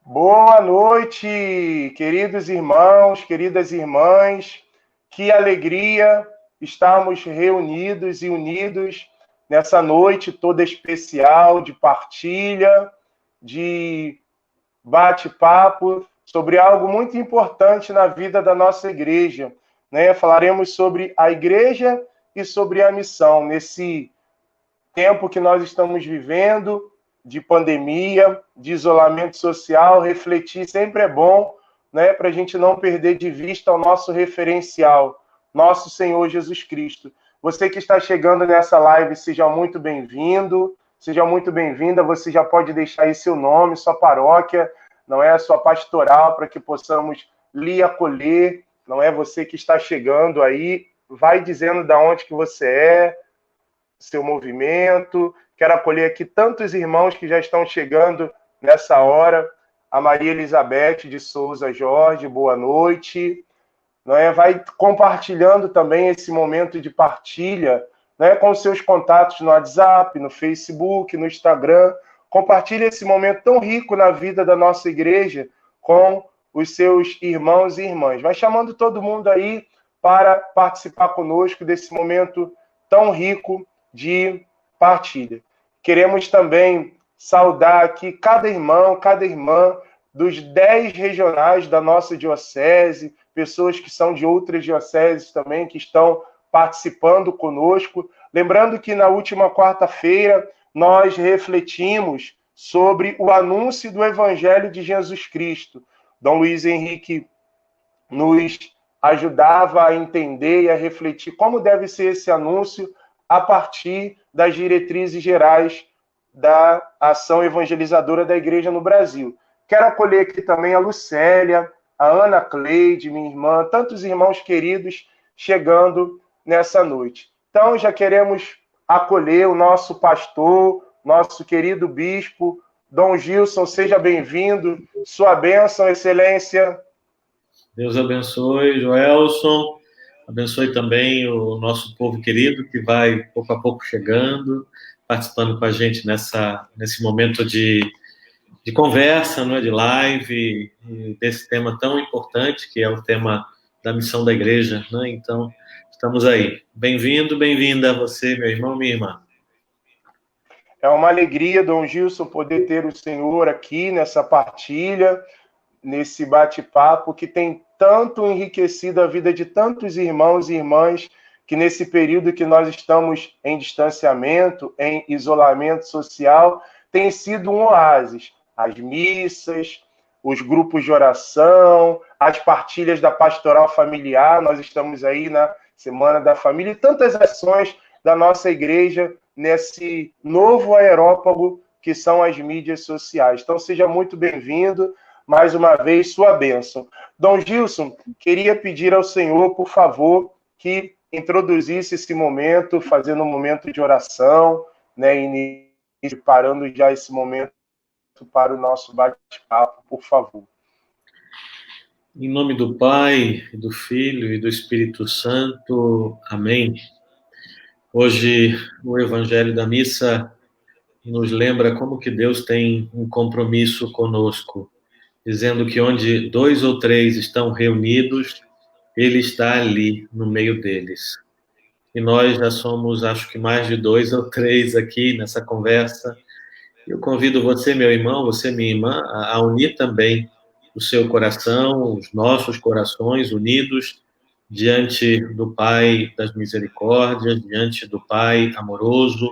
Boa noite, queridos irmãos, queridas irmãs. Que alegria estarmos reunidos e unidos nessa noite toda especial de partilha, de bate-papo sobre algo muito importante na vida da nossa igreja, né? Falaremos sobre a igreja e sobre a missão nesse tempo que nós estamos vivendo, de pandemia, de isolamento social. Refletir sempre é bom, né, para a gente não perder de vista o nosso referencial, nosso Senhor Jesus Cristo. Você que está chegando nessa live, seja muito bem-vindo, seja muito bem-vinda. Você já pode deixar aí seu nome, sua paróquia, não é, a sua pastoral, para que possamos lhe acolher. Não é, você que está chegando aí, vai dizendo de onde que você é, seu movimento. Quero acolher aqui tantos irmãos que já estão chegando nessa hora. A Maria Elizabeth de Souza Jorge, boa noite. Não é? Vai compartilhando também esse momento de partilha, né, com seus contatos no WhatsApp, no Facebook, no Instagram. Compartilhe esse momento tão rico na vida da nossa igreja com os seus irmãos e irmãs. Vai chamando todo mundo aí para participar conosco desse momento tão rico de partilha. Queremos também saudar aqui cada irmão, cada irmã dos 10 regionais da nossa diocese, pessoas que são de outras dioceses também, que estão participando conosco. Lembrando que na última quarta-feira nós refletimos sobre o anúncio do Evangelho de Jesus Cristo. Dom Luiz Henrique nos ajudava a entender e a refletir como deve ser esse anúncio a partir das diretrizes gerais da ação evangelizadora da Igreja no Brasil. Quero acolher aqui também a Lucélia, a Ana Cleide, minha irmã, tantos irmãos queridos chegando nessa noite. Então, já queremos acolher o nosso pastor, nosso querido bispo, Dom Gilson, seja bem-vindo. Sua bênção, excelência. Deus abençoe, Joelson. Abençoe também o nosso povo querido que vai pouco a pouco chegando, participando com a gente nesse momento de conversa, não é, de live, desse tema tão importante que é o tema da missão da igreja, né? Então, estamos aí. Bem-vindo, bem-vinda a você, meu irmão, minha irmã. É uma alegria, Dom Gilson, poder ter o senhor aqui nessa partilha, nesse bate-papo que tem tanto enriquecido a vida de tantos irmãos e irmãs que nesse período que nós estamos em distanciamento, em isolamento social, tem sido um oásis. As missas, os grupos de oração, as partilhas da pastoral familiar, nós estamos aí na Semana da Família, e tantas ações da nossa igreja nesse novo aerópago que são as mídias sociais. Então, seja muito bem-vindo, mais uma vez, sua bênção. Dom Gilson, queria pedir ao senhor, por favor, que introduzisse esse momento, fazendo um momento de oração, né, parando já esse momento para o nosso bate-papo, por favor. Em nome do Pai, do Filho e do Espírito Santo. Amém. Hoje, o Evangelho da Missa nos lembra como que Deus tem um compromisso conosco, dizendo que onde 2 ou 3 estão reunidos, Ele está ali no meio deles. E nós já somos, acho que mais de 2 ou 3 aqui nessa conversa. Eu convido você, meu irmão, você, minha irmã, a unir também o seu coração, os nossos corações unidos diante do Pai das misericórdias, diante do Pai amoroso.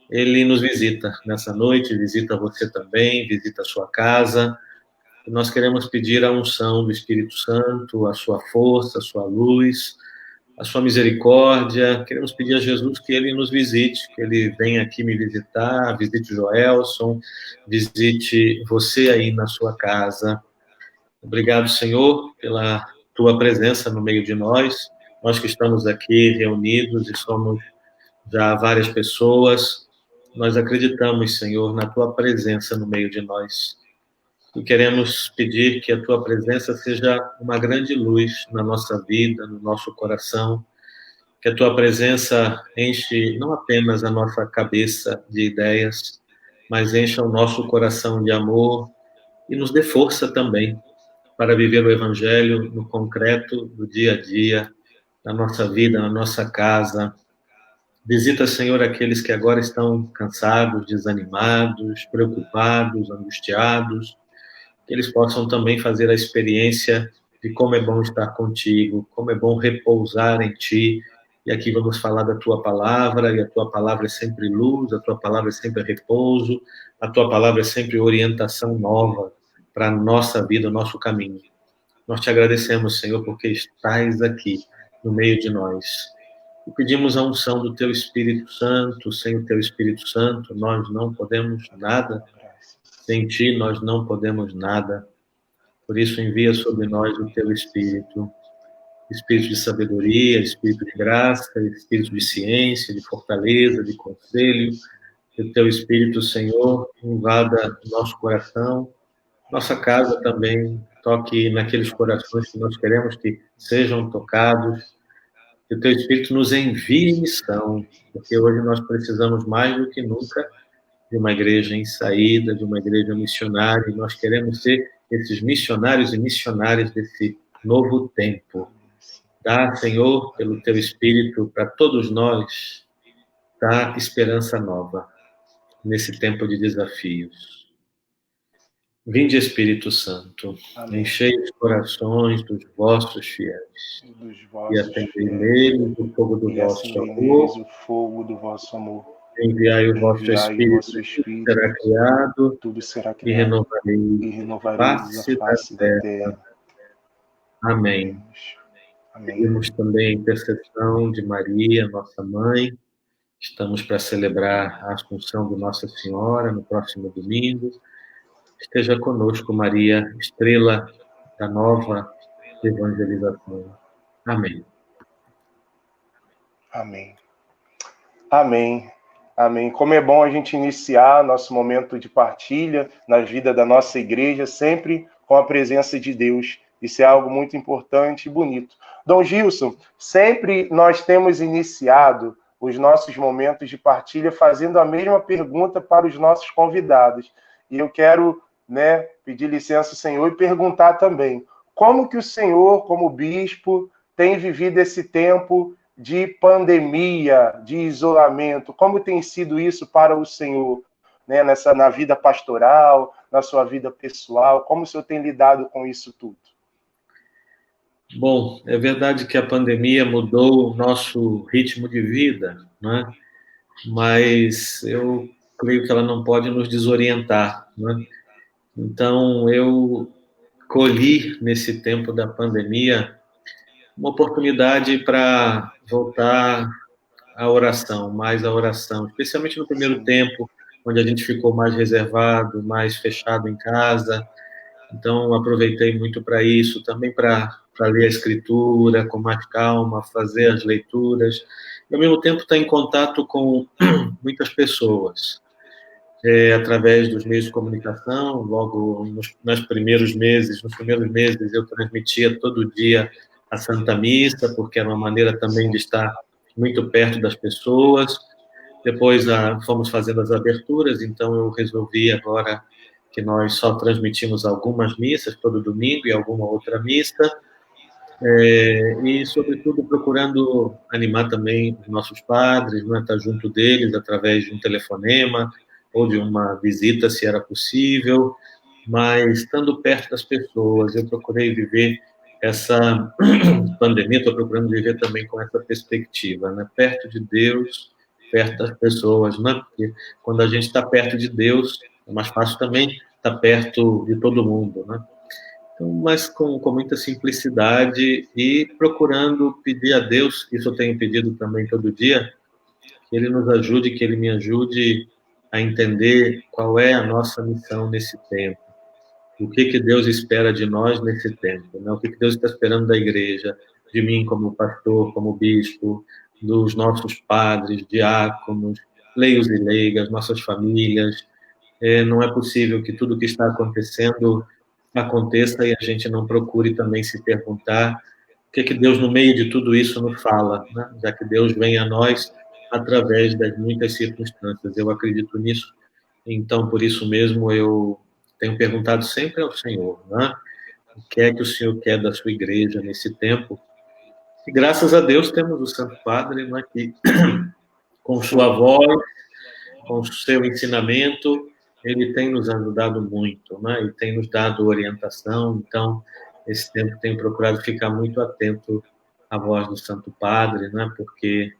Ele nos visita nessa noite, visita você também, visita a sua casa. E nós queremos pedir a unção do Espírito Santo, a sua força, a sua luz, a sua misericórdia. Queremos pedir a Jesus que Ele nos visite, que Ele venha aqui me visitar, visite o Joelson, visite você aí na sua casa. Obrigado, Senhor, pela Tua presença no meio de nós. Nós que estamos aqui reunidos e somos já várias pessoas, nós acreditamos, Senhor, na Tua presença no meio de nós. E queremos pedir que a Tua presença seja uma grande luz na nossa vida, no nosso coração, que a Tua presença enche não apenas a nossa cabeça de ideias, mas encha o nosso coração de amor, e nos dê força também para viver o Evangelho no concreto, do dia a dia, na nossa vida, na nossa casa. Visita, Senhor, aqueles que agora estão cansados, desanimados, preocupados, angustiados, que eles possam também fazer a experiência de como é bom estar contigo, como é bom repousar em ti. E aqui vamos falar da tua palavra, e a tua palavra é sempre luz, a tua palavra é sempre repouso, a tua palavra é sempre orientação nova para a nossa vida, o nosso caminho. Nós te agradecemos, Senhor, porque estás aqui no meio de nós. E pedimos a unção do teu Espírito Santo. Sem o teu Espírito Santo, nós não podemos nada. Sem ti, nós não podemos nada. Por isso, envia sobre nós o teu Espírito. Espírito de sabedoria, Espírito de graça, Espírito de ciência, de fortaleza, de conselho. Que o teu Espírito, Senhor, invada nosso coração, nossa casa também, toque naqueles corações que nós queremos que sejam tocados. Que o teu Espírito nos envie em missão, porque hoje nós precisamos mais do que nunca de uma igreja em saída, de uma igreja missionária, e nós queremos ser esses missionários e missionárias desse novo tempo. Dá, Senhor, pelo teu Espírito, para todos nós, dá esperança nova nesse tempo de desafios. Vinde, Espírito Santo, enchei os corações dos vossos fiéis e acendei neles o fogo do vosso amor. Enviai o vosso Espírito, tudo será criado, e renovareis a face da terra. Amém. Pedimos também a intercessão de Maria, nossa mãe. Estamos para celebrar a Assunção de Nossa Senhora no próximo domingo. Esteja conosco, Maria, estrela da nova evangelização. Amém. Amém. Amém. Amém. Como é bom a gente iniciar nosso momento de partilha na vida da nossa igreja, sempre com a presença de Deus. Isso é algo muito importante e bonito. Dom Gilson, sempre nós temos iniciado os nossos momentos de partilha fazendo a mesma pergunta para os nossos convidados. E eu quero, pedir licença ao Senhor e perguntar também, como que o Senhor, como bispo, tem vivido esse tempo de pandemia, de isolamento? Como tem sido isso para o Senhor, na vida pastoral, na sua vida pessoal? Como o Senhor tem lidado com isso tudo? Bom, é verdade que a pandemia mudou o nosso ritmo de vida, né? Mas eu creio que ela não pode nos desorientar, né? Então, eu colhi nesse tempo da pandemia uma oportunidade para voltar à oração, mais à oração, especialmente no primeiro tempo, onde a gente ficou mais reservado, mais fechado em casa. Então, aproveitei muito para isso, também para ler a Escritura com mais calma, fazer as leituras, e ao mesmo tempo estar em contato com muitas pessoas, através dos meios de comunicação. Logo nos primeiros meses eu transmitia todo dia a Santa Missa, porque era uma maneira também de estar muito perto das pessoas. Depois fomos fazendo as aberturas, então eu resolvi agora que nós só transmitimos algumas missas todo domingo e alguma outra missa, e, sobretudo, procurando animar também os nossos padres, estar junto deles através de um telefonema ou de uma visita, se era possível, mas estando perto das pessoas. Eu procurei viver essa pandemia, estou procurando viver também com essa perspectiva, perto de Deus, perto das pessoas, porque quando a gente está perto de Deus, é mais fácil também estar perto de todo mundo, Então, mas com muita simplicidade e procurando pedir a Deus, isso eu tenho pedido também todo dia, que Ele nos ajude, que Ele me ajude a entender qual é a nossa missão nesse tempo, o que Deus espera de nós nesse tempo, o que Deus está esperando da igreja, de mim como pastor, como bispo, dos nossos padres, diáconos, leigos e leigas, nossas famílias. Não é possível que tudo o que está acontecendo aconteça e a gente não procure também se perguntar o que Deus, no meio de tudo isso, nos fala, já que Deus vem a nós através das muitas circunstâncias. Eu acredito nisso, então, por isso mesmo, eu tenho perguntado sempre ao Senhor, né? O que é que o Senhor quer da sua igreja nesse tempo? E graças a Deus temos o Santo Padre, né, que com sua voz, com o seu ensinamento, ele tem nos ajudado muito, né? E tem nos dado orientação. Então, esse tempo tenho procurado ficar muito atento à voz do Santo Padre, né? Porque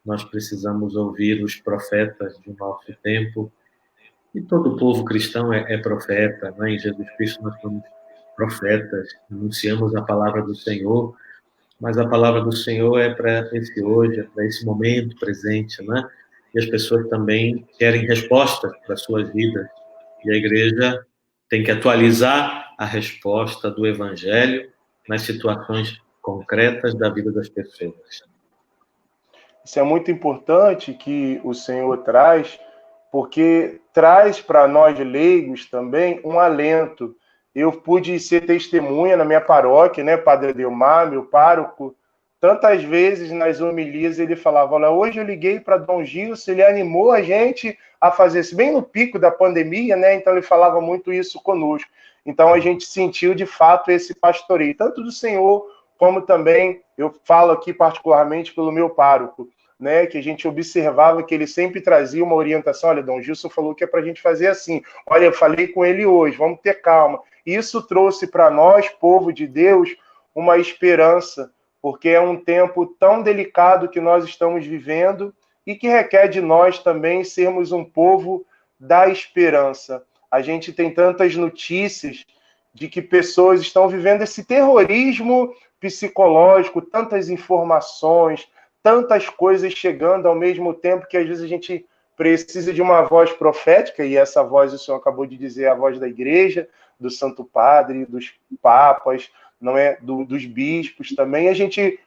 nós precisamos ouvir os profetas do nosso tempo. E todo povo cristão é profeta, né? Em Jesus Cristo nós somos profetas, anunciamos a palavra do Senhor, mas a palavra do Senhor é para esse hoje, é para esse momento presente, né? E as pessoas também querem respostas para suas vidas. E a igreja tem que atualizar a resposta do Evangelho nas situações concretas da vida das pessoas. Isso é muito importante que o Senhor traz, porque traz para nós leigos também um alento. Eu pude ser testemunha na minha paróquia, né, Padre Adelmar, meu pároco. Tantas vezes nas homilias ele falava: olha, hoje eu liguei para Dom Gilson, ele animou a gente a fazer isso, bem no pico da pandemia, né? Então ele falava muito isso conosco. Então a gente sentiu de fato esse pastoreio, tanto do Senhor, como também, eu falo aqui particularmente pelo meu pároco, né, que a gente observava que ele sempre trazia uma orientação. Olha, Dom Gilson falou que é para a gente fazer assim. Olha, eu falei com ele hoje, vamos ter calma. Isso trouxe para nós, povo de Deus, uma esperança, porque é um tempo tão delicado que nós estamos vivendo e que requer de nós também sermos um povo da esperança. A gente tem tantas notícias de que pessoas estão vivendo esse terrorismo psicológico, tantas informações, tantas coisas chegando ao mesmo tempo, que às vezes a gente precisa de uma voz profética, e essa voz o senhor acabou de dizer, a voz da igreja, do Santo Padre, dos papas, não é, dos bispos também. A gente,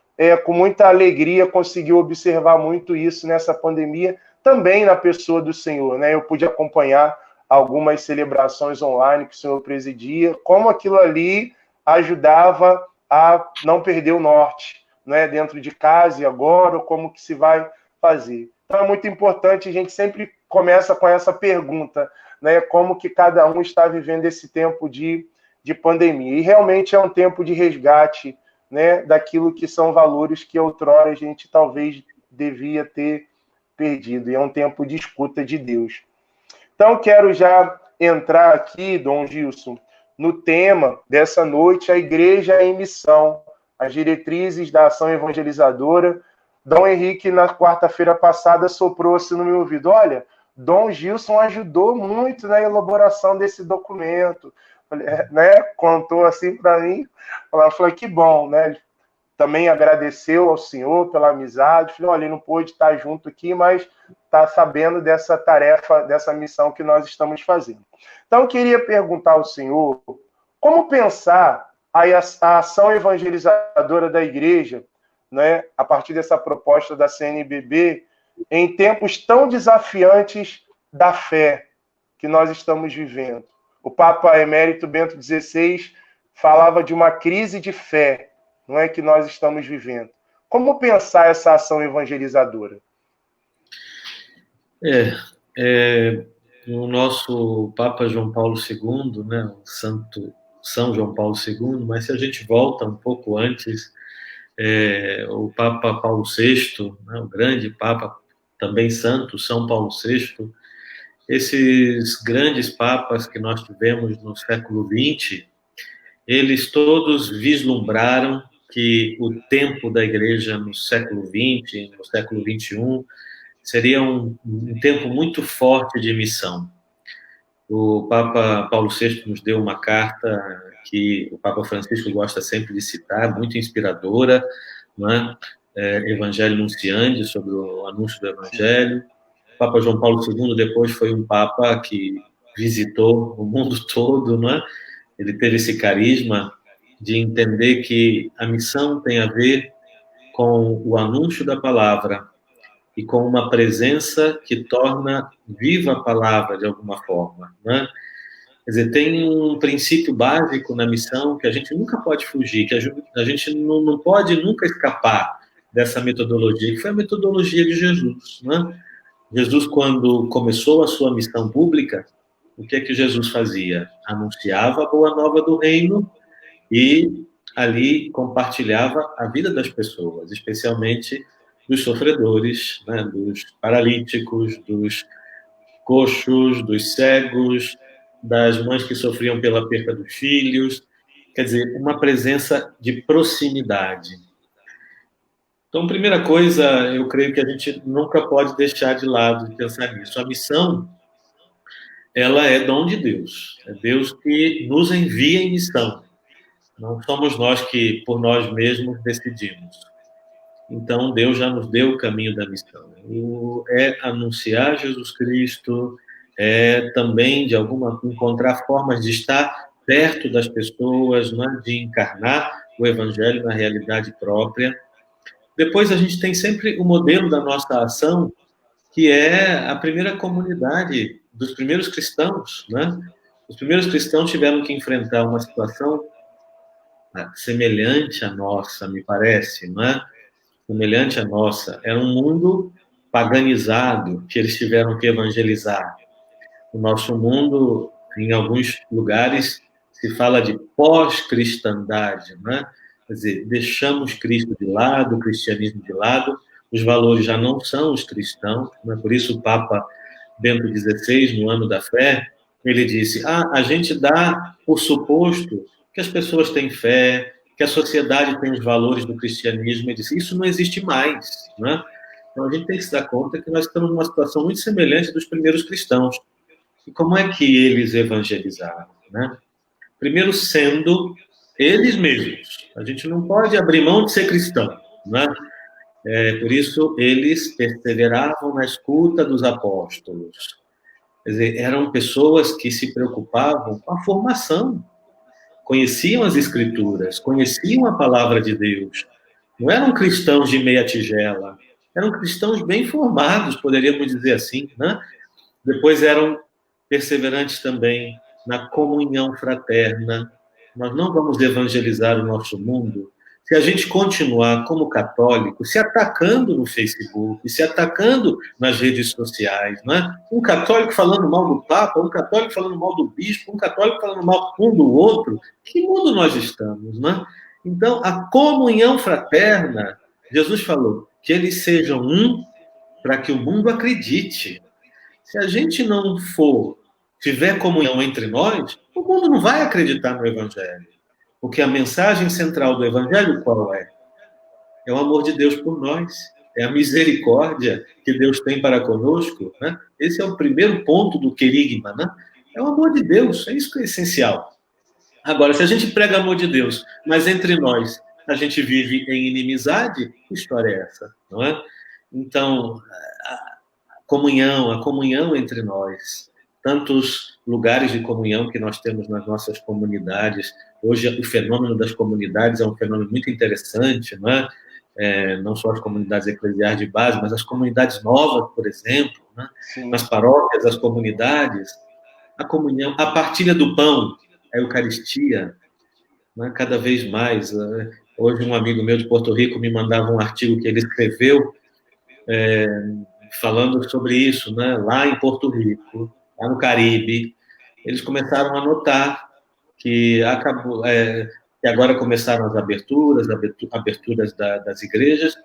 com muita alegria, conseguiu observar muito isso nessa pandemia, também na pessoa do Senhor, né? Eu pude acompanhar algumas celebrações online que o Senhor presidia, como aquilo ali ajudava a não perder o norte, né, dentro de casa e agora, como que se vai fazer. Então é muito importante, a gente sempre começa com essa pergunta, né, como que cada um está vivendo esse tempo de pandemia. E realmente é um tempo de resgate, né, daquilo que são valores que outrora a gente talvez devia ter perdido, e é um tempo de escuta de Deus. Então quero já entrar aqui, Dom Gilson, no tema dessa noite, a Igreja em Missão, as diretrizes da ação evangelizadora. Dom Henrique, na quarta-feira passada, soprou-se no meu ouvido: olha, Dom Gilson ajudou muito na elaboração desse documento, né? Contou assim para mim. Ela falou: que bom, né? Também agradeceu ao senhor pela amizade. Falei: olha, ele não pôde estar junto aqui, mas está sabendo dessa tarefa, dessa missão que nós estamos fazendo. Então, eu queria perguntar ao senhor como pensar a ação evangelizadora da igreja, né, a partir dessa proposta da CNBB, em tempos tão desafiantes da fé que nós estamos vivendo. O Papa Emérito Bento XVI falava de uma crise de fé, não é, que nós estamos vivendo. Como pensar essa ação evangelizadora? O nosso Papa João Paulo II, né, o Santo São João Paulo II, mas se a gente volta um pouco antes, o Papa Paulo VI, né, o grande Papa, também santo, São Paulo VI, esses grandes papas que nós tivemos no século XX, eles todos vislumbraram que o tempo da igreja no século XX, no século XXI, seria um tempo muito forte de missão. O Papa Paulo VI nos deu uma carta que o Papa Francisco gosta sempre de citar, muito inspiradora, né? Evangelho Nunciandi, sobre o anúncio do Evangelho. O Papa João Paulo II depois foi um Papa que visitou o mundo todo, né? Ele teve esse carisma de entender que a missão tem a ver com o anúncio da palavra e com uma presença que torna viva a palavra de alguma forma, né? Quer dizer, tem um princípio básico na missão que a gente nunca pode fugir, que a gente não pode nunca escapar dessa metodologia, que foi a metodologia de Jesus, né? Jesus, quando começou a sua missão pública, o que é que Jesus fazia? Anunciava a boa nova do reino e ali compartilhava a vida das pessoas, especialmente dos sofredores, né, dos paralíticos, dos coxos, dos cegos, das mães que sofriam pela perda dos filhos. Quer dizer, uma presença de proximidade. Então, primeira coisa, eu creio que a gente nunca pode deixar de lado de pensar nisso. A missão, ela é dom de Deus. É Deus que nos envia em missão. Não somos nós que, por nós mesmos, decidimos. Então, Deus já nos deu o caminho da missão. É anunciar Jesus Cristo, é também, de alguma encontrar formas de estar perto das pessoas, né, de encarnar o Evangelho na realidade própria. Depois, a gente tem sempre o modelo da nossa ação, que é a primeira comunidade dos primeiros cristãos, né? Os primeiros cristãos tiveram que enfrentar uma situação semelhante à nossa, me parece, não é? Semelhante à nossa. Era um mundo paganizado que eles tiveram que evangelizar. O nosso mundo, em alguns lugares, se fala de pós-cristandade, né? Quer dizer, deixamos Cristo de lado, o cristianismo de lado, os valores já não são os cristãos, né? Por isso o Papa Bento XVI, no ano da fé, ele disse: a gente dá por suposto que as pessoas têm fé, que a sociedade tem os valores do cristianismo. Ele disse: isso não existe mais, né? Então a gente tem que se dar conta que nós estamos numa situação muito semelhante dos primeiros cristãos. E como é que eles evangelizaram, né? Primeiro, sendo eles mesmos. A gente não pode abrir mão de ser cristão, né? Por isso, eles perseveravam na escuta dos apóstolos. Quer dizer, eram pessoas que se preocupavam com a formação, conheciam as Escrituras, conheciam a palavra de Deus. Não eram cristãos de meia tigela, eram cristãos bem formados, poderíamos dizer assim, né? Depois eram perseverantes também na comunhão fraterna. Nós não vamos evangelizar o nosso mundo se a gente continuar como católico se atacando no Facebook, se atacando nas redes sociais, não é? Um católico falando mal do Papa, um católico falando mal do bispo, um católico falando mal um do outro. Que mundo nós estamos, não é? Então, a comunhão fraterna, Jesus falou que eles sejam um para que o mundo acredite. Se a gente não tiver comunhão entre nós, o mundo não vai acreditar no Evangelho. Porque a mensagem central do Evangelho qual é? É o amor de Deus por nós. É a misericórdia que Deus tem para conosco. Né? Esse é o primeiro ponto do querigma. Né? É o amor de Deus. É isso que é essencial. Agora, se a gente prega amor de Deus, mas entre nós a gente vive em inimizade, que história é essa? Não é? Então, a comunhão entre nós, tantos lugares de comunhão que nós temos nas nossas comunidades. Hoje, o fenômeno das comunidades é um fenômeno muito interessante, não é? Não só as comunidades eclesiais de base, mas as comunidades novas, por exemplo, né? Nas paróquias, as comunidades, a comunhão, a partilha do pão, a Eucaristia, né? Cada vez mais. Hoje, um amigo meu de Porto Rico me mandava um artigo que ele escreveu, falando sobre isso, né? Lá em Porto Rico, lá no Caribe, eles começaram a notar que que agora começaram as aberturas das igrejas,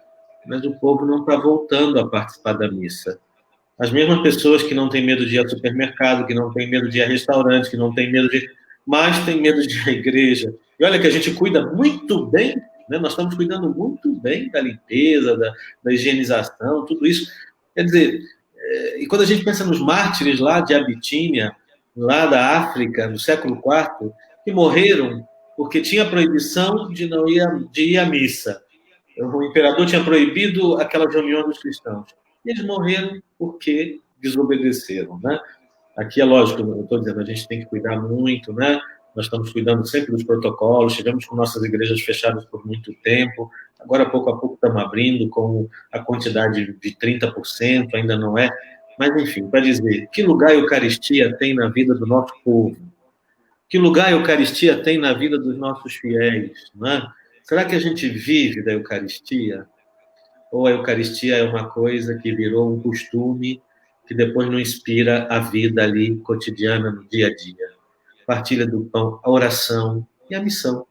mas o povo não está voltando a participar da missa. As mesmas pessoas que não têm medo de ir ao supermercado, que não têm medo de ir a restaurante, que não têm medo mas têm medo de ir à igreja. E olha que a gente cuida muito bem, né? Nós estamos cuidando muito bem da limpeza, da higienização, tudo isso. Quer dizer, e quando a gente pensa nos mártires lá de Abitínia, lá da África, no século IV, que morreram porque tinha proibição de ir à missa. O imperador tinha proibido aquelas reuniões dos cristãos. E eles morreram porque desobedeceram, né? Aqui é lógico, eu estou dizendo, a gente tem que cuidar muito, né? Nós estamos cuidando sempre dos protocolos, tivemos com nossas igrejas fechadas por muito tempo, agora, pouco a pouco, estamos abrindo com a quantidade de 30%, ainda não é. Mas, enfim, para dizer, que lugar a Eucaristia tem na vida do nosso povo? Que lugar a Eucaristia tem na vida dos nossos fiéis? Né? Será que a gente vive da Eucaristia? Ou a Eucaristia é uma coisa que virou um costume, que depois não inspira a vida ali cotidiana, no dia a dia. Partilha do pão, a oração e a missão.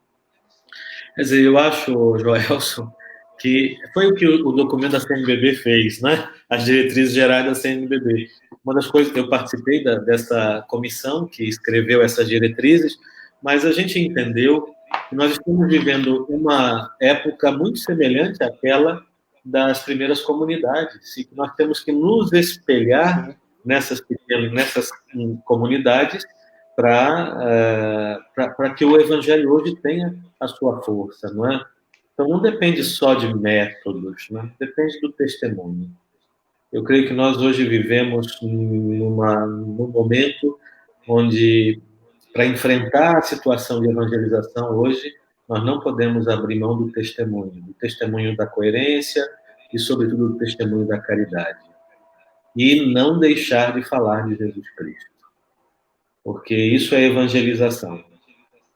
Quer dizer, eu acho, Joelson, que foi o que o documento da CNBB fez, né? As diretrizes gerais da CNBB. Uma das coisas que eu participei dessa comissão que escreveu essas diretrizes, mas a gente entendeu que nós estamos vivendo uma época muito semelhante àquela das primeiras comunidades, e que nós temos que nos espelhar nessas comunidades para que o evangelho hoje tenha a sua força, não é? Então, não depende só de métodos, né? Depende do testemunho. Eu creio que nós hoje vivemos num momento onde, para enfrentar a situação de evangelização hoje, nós não podemos abrir mão do testemunho da coerência e, sobretudo, do testemunho da caridade. E não deixar de falar de Jesus Cristo. Porque isso é evangelização.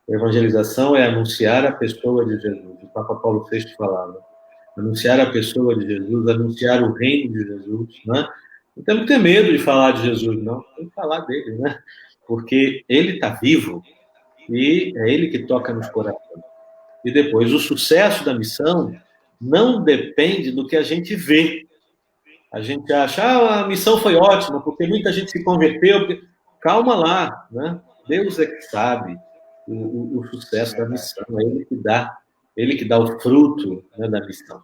Evangelização é anunciar a pessoa de Jesus. O Papa Paulo VI falava. Anunciar a pessoa de Jesus, anunciar o reino de Jesus, né? Não temos que ter medo de falar de Jesus, não. Tem que falar dele, né? Porque ele está vivo e é ele que toca nos corações. E depois, o sucesso da missão não depende do que a gente vê. A gente acha, a missão foi ótima, porque muita gente se converteu. Calma lá, né? Deus é que sabe o sucesso da missão, é ele que dá o fruto, né, da missão.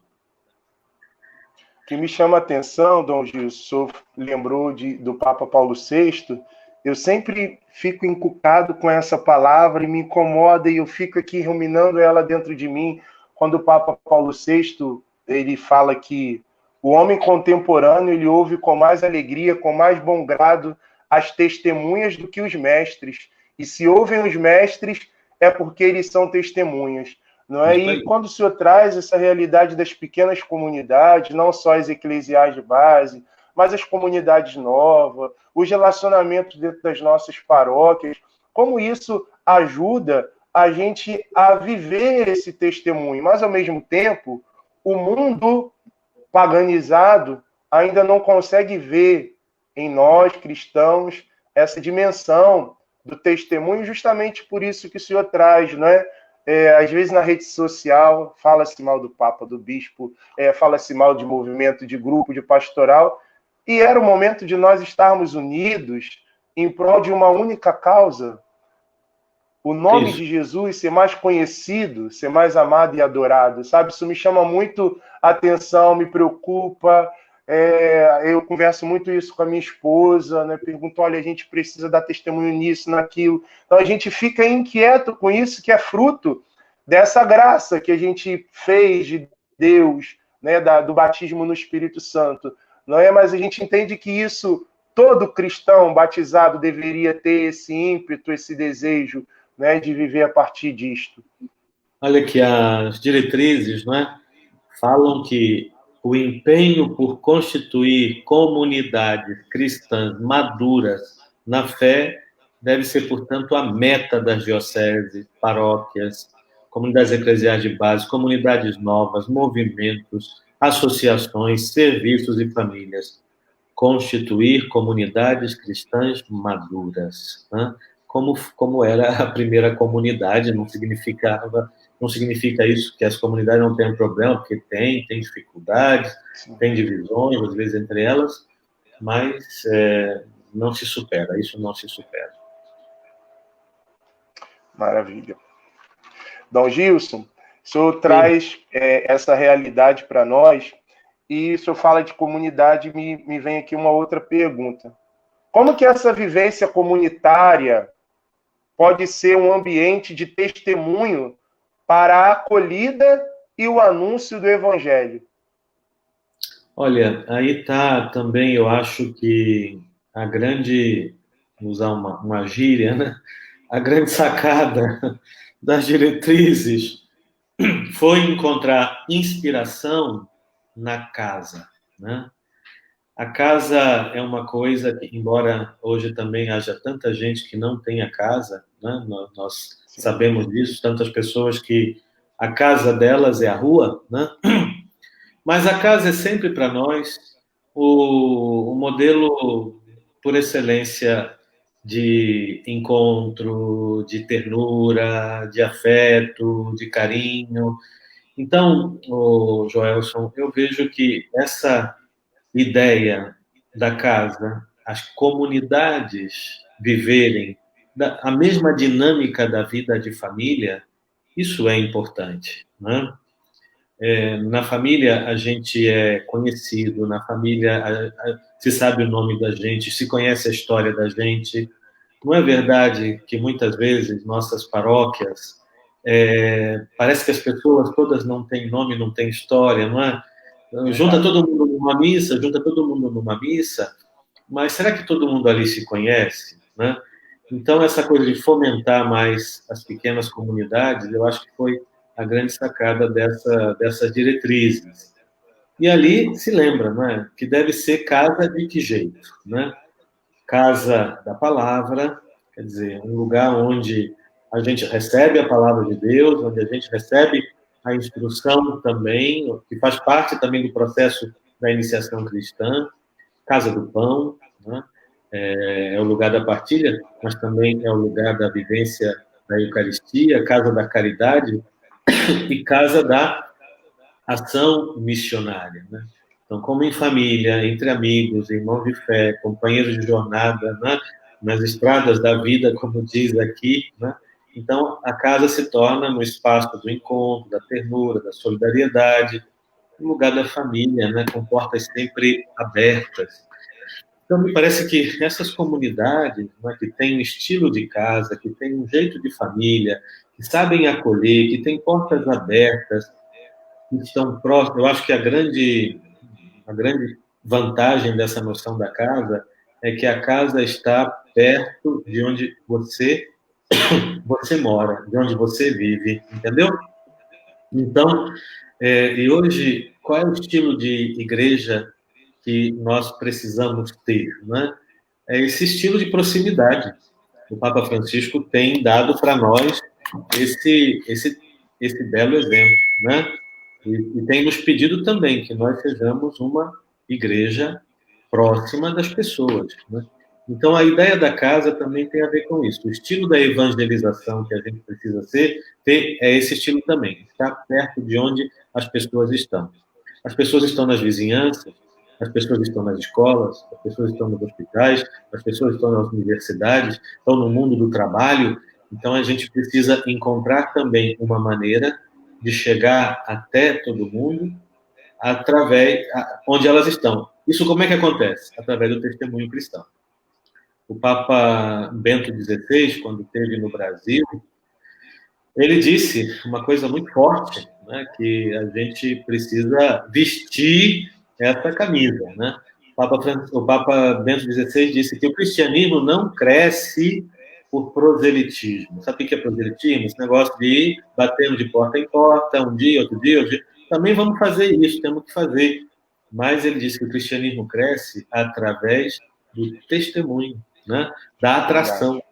O que me chama a atenção, Dom Gil, o senhor lembrou do Papa Paulo VI, eu sempre fico encucado com essa palavra e me incomoda, e eu fico aqui ruminando ela dentro de mim, quando o Papa Paulo VI, ele fala que o homem contemporâneo, ele ouve com mais alegria, com mais bom grado, as testemunhas do que os mestres. E se ouvem os mestres, é porque eles são testemunhas. Não é? E quando o senhor traz essa realidade das pequenas comunidades, não só as eclesiais de base, mas as comunidades novas, os relacionamentos dentro das nossas paróquias, como isso ajuda a gente a viver esse testemunho. Mas, ao mesmo tempo, o mundo paganizado ainda não consegue ver em nós, cristãos, essa dimensão do testemunho, justamente por isso que o senhor traz, né? Às vezes na rede social fala-se mal do Papa, do Bispo, fala-se mal de movimento, de grupo, de pastoral, e era o momento de nós estarmos unidos em prol de uma única causa, o nome de Jesus ser mais conhecido, ser mais amado e adorado, sabe? Isso me chama muito a atenção, me preocupa. Eu converso muito isso com a minha esposa, né? Pergunto, olha, a gente precisa dar testemunho nisso, naquilo. Então a gente fica inquieto com isso, que é fruto dessa graça que a gente fez de Deus, né? Do batismo no Espírito Santo. Não é? Mas a gente entende que isso, todo cristão batizado deveria ter esse ímpeto, esse desejo, né, de viver a partir disto. Olha que as diretrizes, né, falam que o empenho por constituir comunidades cristãs maduras na fé deve ser, portanto, a meta das dioceses, paróquias, comunidades eclesiais de base, comunidades novas, movimentos, associações, serviços e famílias. Constituir comunidades cristãs maduras, né? Como era a primeira comunidade, não significa isso que as comunidades não tenham problema, porque tem dificuldades, tem divisões, às vezes, entre elas, mas não se supera, isso não se supera. Maravilha. Dom Gilson, o senhor traz essa realidade para nós, e o senhor fala de comunidade, me vem aqui uma outra pergunta. Como que essa vivência comunitária pode ser um ambiente de testemunho para a acolhida e o anúncio do Evangelho? Olha, aí está também, eu acho que a grande, vou usar uma gíria, né? A grande sacada das diretrizes foi encontrar inspiração na casa, né? A casa é uma coisa que, embora hoje também haja tanta gente que não tenha casa, né? Nós sabemos disso, tantas pessoas que a casa delas é a rua, né? Mas a casa é sempre para nós o modelo por excelência de encontro, de ternura, de afeto, de carinho. Então, Joelson, eu vejo que essa ideia da casa, as comunidades viverem a mesma dinâmica da vida de família, isso é importante, né? Na família a gente é conhecido, na família se sabe o nome da gente, se conhece a história da gente. Não é verdade que muitas vezes nossas paróquias parece que as pessoas todas não têm nome, não têm história, não é? Junta todo mundo numa missa, junta todo mundo numa missa, mas será que todo mundo ali se conhece, né? Então, essa coisa de fomentar mais as pequenas comunidades, eu acho que foi a grande sacada dessas diretrizes. E ali se lembra, né, que deve ser casa de que jeito, né? Casa da palavra, quer dizer, um lugar onde a gente recebe a palavra de Deus, onde a gente recebe a instrução também, que faz parte também do processo da iniciação cristã, casa do pão, né? É o lugar da partilha, mas também é o lugar da vivência da Eucaristia, casa da caridade e casa da ação missionária, né? Então, como em família, entre amigos, irmãos de fé, companheiros de jornada, né? Nas estradas da vida, como diz aqui, né? Então, a casa se torna no espaço do encontro, da ternura, da solidariedade, um lugar da família, né? Com portas sempre abertas. Então, me parece que essas comunidades, né, que têm um estilo de casa, que têm um jeito de família, que sabem acolher, que têm portas abertas, que estão próximos. Eu acho que a grande vantagem dessa noção da casa é que a casa está perto de onde você mora, de onde você vive, entendeu? Então, e hoje, qual é o estilo de igreja que nós precisamos ter, né? É esse estilo de proximidade. O Papa Francisco tem dado para nós esse belo exemplo, né? E tem nos pedido também que nós sejamos uma igreja próxima das pessoas, né? Então, a ideia da casa também tem a ver com isso. O estilo da evangelização que a gente precisa ter é esse estilo também, estar perto de onde as pessoas estão. As pessoas estão nas vizinhanças, as pessoas estão nas escolas, as pessoas estão nos hospitais, as pessoas estão nas universidades, estão no mundo do trabalho. Então, a gente precisa encontrar também uma maneira de chegar até todo mundo onde elas estão. Isso como é que acontece? Através do testemunho cristão. O Papa Bento XVI, quando esteve no Brasil, ele disse uma coisa muito forte, né, que a gente precisa vestir essa camisa, né? O Papa Bento XVI disse que o cristianismo não cresce por proselitismo. Sabe o que é proselitismo? Esse negócio de ir batendo de porta em porta, um dia, outro dia, outro dia. Também vamos fazer isso, temos que fazer. Mas ele disse que o cristianismo cresce através do testemunho, né? Da atração.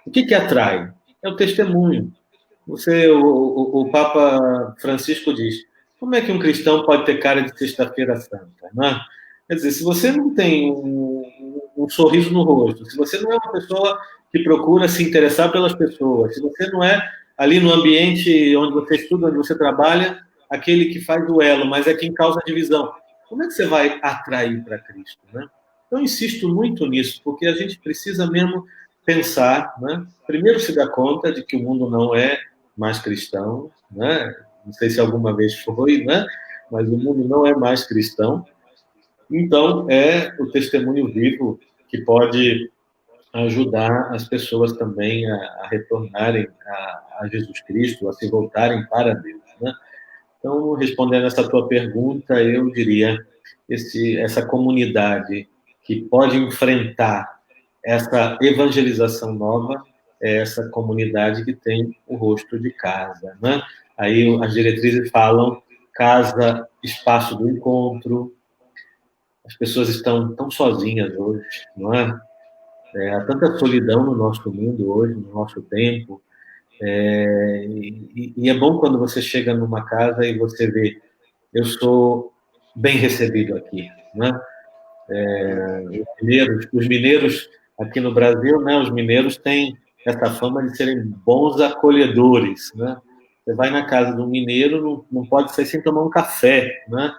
O que atrai? É o testemunho. O Papa Francisco diz: como é que um cristão pode ter cara de sexta-feira santa? Né? Quer dizer, se você não tem um sorriso no rosto, se você não é uma pessoa que procura se interessar pelas pessoas, se você não é ali no ambiente onde você estuda, onde você trabalha, aquele que faz o elo, mas é quem causa divisão, como é que você vai atrair para Cristo? Né? Eu insisto muito nisso, porque a gente precisa mesmo pensar, né? Primeiro se dar conta de que o mundo não é mais cristão, né? Não sei se alguma vez foi, né? Mas o mundo não é mais cristão. Então, é o testemunho vivo que pode ajudar as pessoas também a retornarem a Jesus Cristo, a se voltarem para Deus, né? Então, respondendo essa tua pergunta, eu diria essa comunidade que pode enfrentar essa evangelização nova é essa comunidade que tem o rosto de casa, né? Aí as diretrizes falam casa, espaço do encontro. As pessoas estão tão sozinhas hoje, não é? Há tanta solidão no nosso mundo hoje, no nosso tempo. E é bom quando você chega numa casa e você vê, eu sou bem recebido aqui, né? Os mineiros aqui no Brasil, né, os mineiros têm essa fama de serem bons acolhedores, né? Você vai na casa de um mineiro, não pode sair sem tomar um café, né?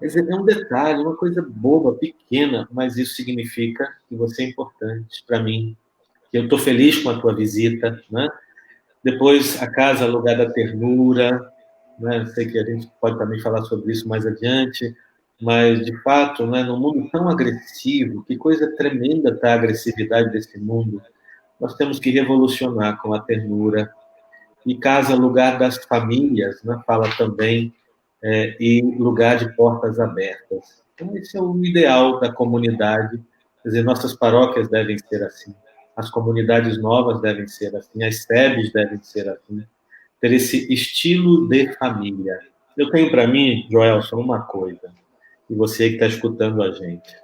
Quer dizer, é um detalhe, uma coisa boba, pequena, mas isso significa que você é importante para mim, que eu estou feliz com a tua visita, né? Depois, a casa, lugar da ternura, né? Sei que a gente pode também falar sobre isso mais adiante, mas, de fato, né, num mundo tão agressivo, que coisa tremenda está a agressividade desse mundo, nós temos que revolucionar com a ternura. E casa, lugar das famílias, né, fala também, e lugar de portas abertas. Então, esse é o ideal da comunidade. Quer dizer, nossas paróquias devem ser assim, as comunidades novas devem ser assim, as sedes devem ser assim, ter esse estilo de família. Eu tenho para mim, Joelson, uma coisa, e você que está escutando a gente,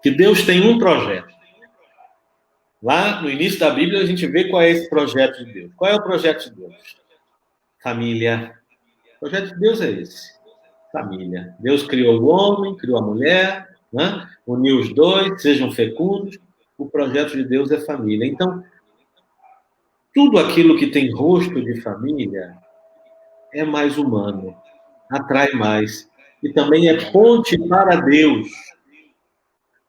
que Deus tem um projeto. Lá no início da Bíblia a gente vê qual é esse projeto de Deus. Qual é o projeto de Deus? Família. O projeto de Deus é esse. Família. Deus criou o homem, criou a mulher, né? Uniu os dois, sejam fecundos. O projeto de Deus é família. Então, tudo aquilo que tem rosto de família é mais humano, atrai mais. E também é ponte para Deus.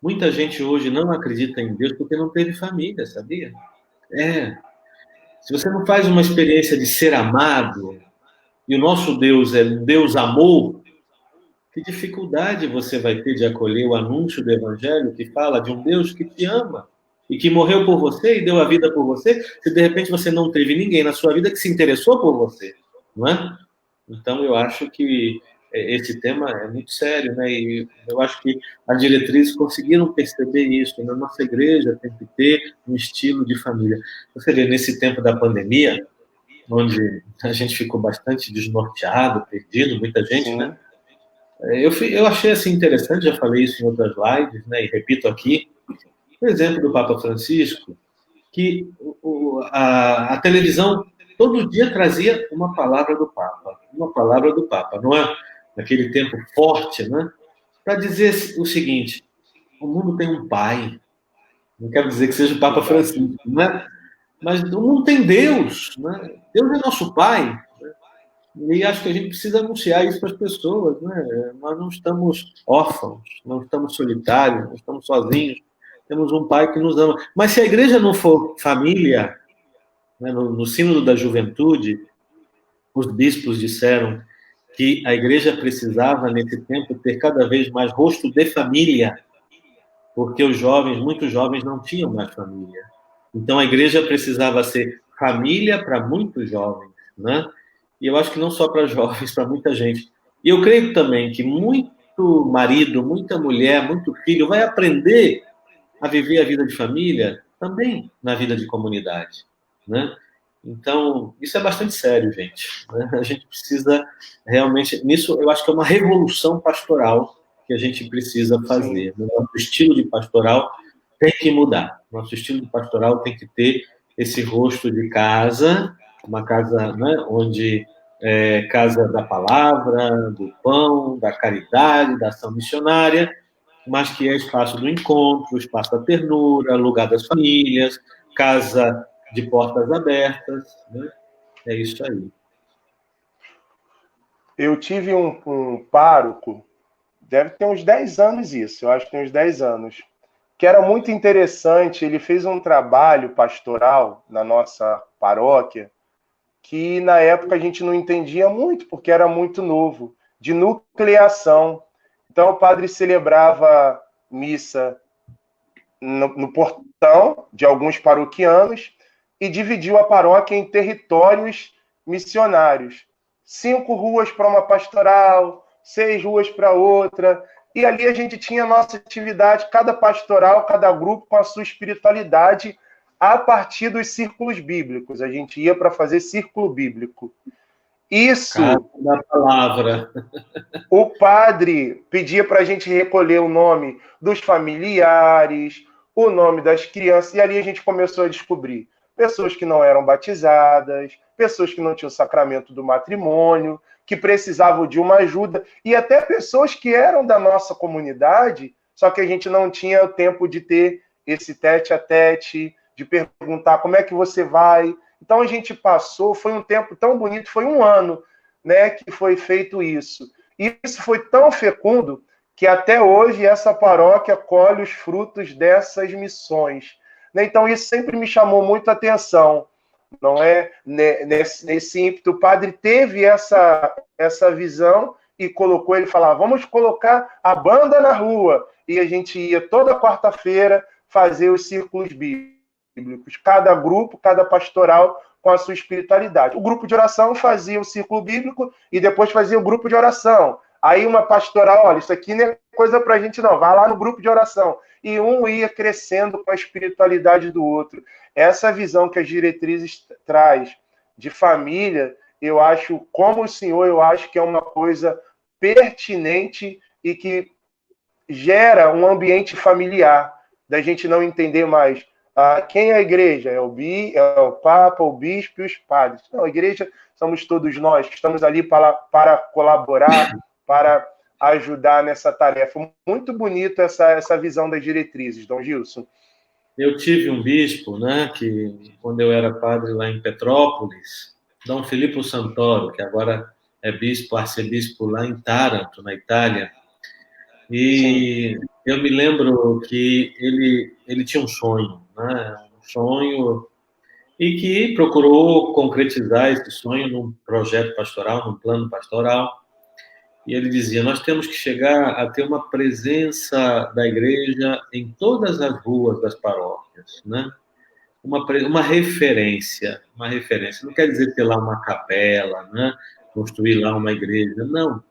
Muita gente hoje não acredita em Deus porque não teve família, sabia? Se você não faz uma experiência de ser amado, e o nosso Deus é Deus amor, que dificuldade você vai ter de acolher o anúncio do Evangelho que fala de um Deus que te ama e que morreu por você e deu a vida por você, se de repente você não teve ninguém na sua vida que se interessou por você, não é? Então, eu acho que esse tema é muito sério, né? E eu acho que as diretrizes conseguiram perceber isso. Na nossa igreja tem que ter um estilo de família. Você vê, nesse tempo da pandemia, onde a gente ficou bastante desnorteado, perdido, muita gente, né? Eu achei assim interessante, já falei isso em outras lives, né? E repito aqui, o exemplo do Papa Francisco, que a televisão todo dia trazia uma palavra do Papa, não é? Naquele tempo forte, né? Para dizer o seguinte: o mundo tem um pai, não quero dizer que seja o Papa Francisco, né? Mas o mundo tem Deus, né? Deus é nosso pai, né? E acho que a gente precisa anunciar isso para as pessoas, né? Nós não estamos órfãos, não estamos solitários, não estamos sozinhos. Temos um pai que nos ama. Mas se a igreja não for família, né, no Sínodo da Juventude, os bispos disseram que a igreja precisava, nesse tempo, ter cada vez mais rosto de família, porque os jovens, muitos jovens, não tinham mais família. Então, a igreja precisava ser família para muitos jovens, né? E eu acho que não só para jovens, para muita gente. E eu creio também que muito marido, muita mulher, muito filho vai aprender a viver a vida de família também na vida de comunidade, né? Então, isso é bastante sério, gente, né? A gente precisa realmente... Nisso, eu acho que é uma revolução pastoral que a gente precisa fazer. O nosso estilo de pastoral tem que mudar. Nosso estilo de pastoral tem que ter esse rosto de casa, uma casa, né, onde casa da palavra, do pão, da caridade, da ação missionária, mas que é espaço do encontro, espaço da ternura, lugar das famílias, casa de portas abertas, né? É isso aí. Eu tive um pároco, deve ter uns 10 anos isso, eu acho que tem uns 10 anos, que era muito interessante. Ele fez um trabalho pastoral na nossa paróquia, que na época a gente não entendia muito, porque era muito novo, de nucleação. Então o padre celebrava missa no portão de alguns paroquianos e dividiu a paróquia em territórios missionários. 5 ruas para uma pastoral, 6 ruas para outra. E ali a gente tinha a nossa atividade, cada pastoral, cada grupo com a sua espiritualidade, a partir dos círculos bíblicos. A gente ia para fazer círculo bíblico. Isso... Da palavra. O padre pedia para a gente recolher o nome dos familiares, o nome das crianças, e ali a gente começou a descobrir pessoas que não eram batizadas, pessoas que não tinham o sacramento do matrimônio, que precisavam de uma ajuda, e até pessoas que eram da nossa comunidade, só que a gente não tinha o tempo de ter esse tete a tete, de perguntar como é que você vai. Então a gente passou, foi um tempo tão bonito, foi um ano, né, que foi feito isso. E isso foi tão fecundo que até hoje essa paróquia colhe os frutos dessas missões. Né? Então isso sempre me chamou muito a atenção, não é? Nesse ímpeto, o padre teve essa visão e colocou, ele falava, vamos colocar a banda na rua. E a gente ia toda quarta-feira fazer os círculos bíblicos. Cada grupo, cada pastoral com a sua espiritualidade. O grupo de oração fazia o círculo bíblico e depois fazia o grupo de oração. Aí uma pastoral, olha, isso aqui não é coisa para a gente não, vai lá no grupo de oração. E um ia crescendo com a espiritualidade do outro. Essa visão que as diretrizes traz de família, eu acho, como o senhor, eu acho que é uma coisa pertinente e que gera um ambiente familiar, da gente não entender mais quem é a igreja? É o Papa, o Bispo e os padres. Não, a igreja somos todos nós, que estamos ali para colaborar, para ajudar nessa tarefa. Muito bonito essa visão das diretrizes, Dom Gilson. Eu tive um bispo, né, que quando eu era padre lá em Petrópolis, Dom Filippo Santoro, que agora é bispo, arcebispo lá em Taranto, na Itália, e sim, eu me lembro que ele tinha um sonho, né, um sonho, e que procurou concretizar esse sonho num projeto pastoral, num plano pastoral. E ele dizia, nós temos que chegar a ter uma presença da igreja em todas as ruas das paróquias, né? Uma referência, uma referência. Não quer dizer ter lá uma capela, né? Construir lá uma igreja, não.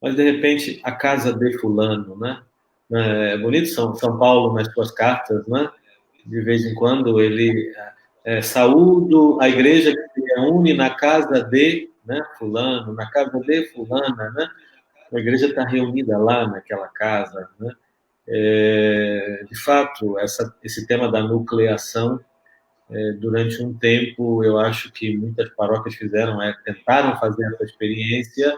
Mas, de repente, a casa de fulano, né? É bonito São Paulo, nas suas cartas, né? De vez em quando, ele saúdo a igreja que se reúne na casa de, né, fulano, na casa de fulana, né? A igreja está reunida lá naquela casa, né? De fato, esse tema da nucleação, durante um tempo, eu acho que muitas paróquias tentaram fazer essa experiência,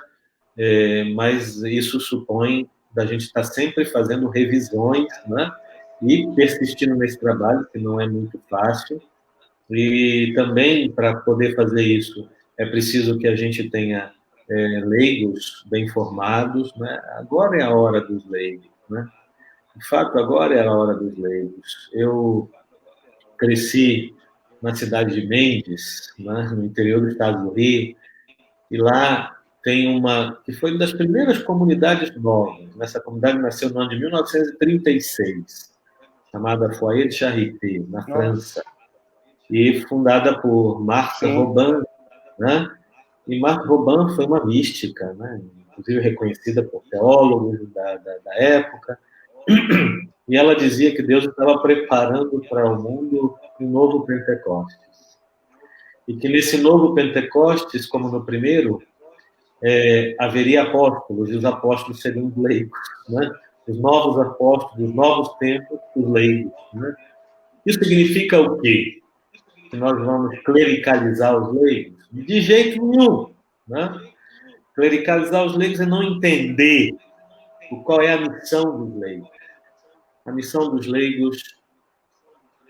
mas isso supõe da gente estar sempre fazendo revisões, né? E persistindo nesse trabalho, que não é muito fácil. E também, para poder fazer isso, é preciso que a gente tenha leigos bem formados, né? Agora é a hora dos leigos, né? De fato, agora é a hora dos leigos. Eu cresci na cidade de Mendes, né? No interior do estado do Rio, e lá tem uma que foi uma das primeiras comunidades novas. Essa comunidade nasceu no ano de 1936, chamada Foyer de Charité, na França, e fundada por Marthe Robin, né? E Marthe Robin foi uma mística, né? Inclusive reconhecida por teólogos da época. E ela dizia que Deus estava preparando para o mundo um novo Pentecostes. E que nesse novo Pentecostes, como no primeiro, haveria apóstolos, e os apóstolos seriam os leigos, né? Os novos apóstolos, os novos tempos, os leigos, né? Isso significa o quê? Que nós vamos clericalizar os leigos? De jeito nenhum, né? Clericalizar os leigos é não entender qual é a missão dos leigos. A missão dos leigos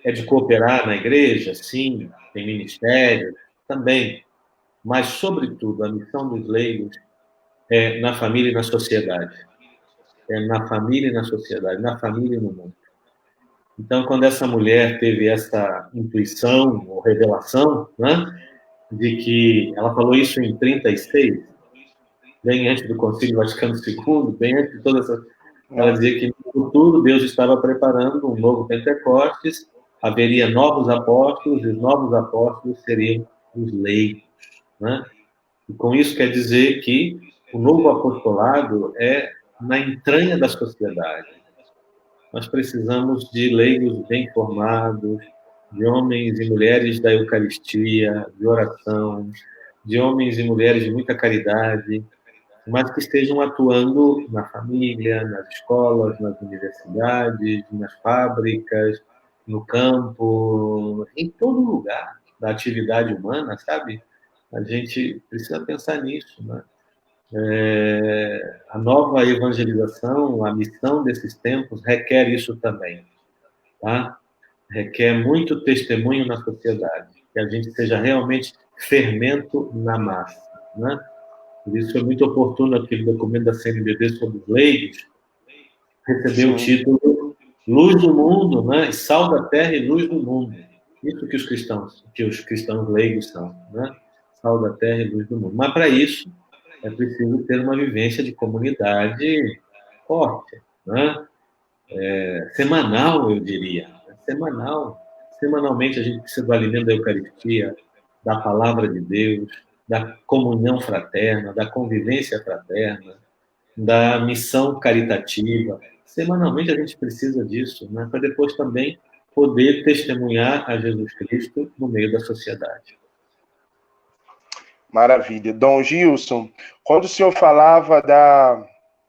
é de cooperar na igreja, sim, tem ministério, também, mas, sobretudo, a missão dos leigos é na família e na sociedade. É na família e na sociedade, na família e no mundo. Então, quando essa mulher teve essa intuição ou revelação, né, de que ela falou isso em 36, bem antes do Concílio Vaticano II, bem antes de toda essa... Ela dizia que no futuro Deus estava preparando um novo Pentecostes, haveria novos apóstolos, e os novos apóstolos seriam os leigos, né? E com isso quer dizer que o novo apostolado é na entranha da sociedade. Nós precisamos de leigos bem formados, de homens e mulheres da Eucaristia, de oração, de homens e mulheres de muita caridade, mas que estejam atuando na família, nas escolas, nas universidades, nas fábricas, no campo, em todo lugar da atividade humana, sabe? A gente precisa pensar nisso, né? A nova evangelização, a missão desses tempos requer isso também, tá? Requer muito testemunho na sociedade, que a gente seja realmente fermento na massa, né? Por isso foi muito oportuno aquele documento da CNBB sobre os leigos, receber o título Luz do Mundo, né? E Sal da Terra e Luz do Mundo. Isso que os cristãos leigos são, né? Sal da Terra e Luz do Mundo. Mas para isso é preciso ter uma vivência de comunidade forte, né? Semanal, eu diria. Semanal. Semanalmente a gente precisa do alimento da Eucaristia, da palavra de Deus, da comunhão fraterna, da convivência fraterna, da missão caritativa. Semanalmente a gente precisa disso, né? Para depois também poder testemunhar a Jesus Cristo no meio da sociedade. Maravilha. Dom Gilson, quando o senhor falava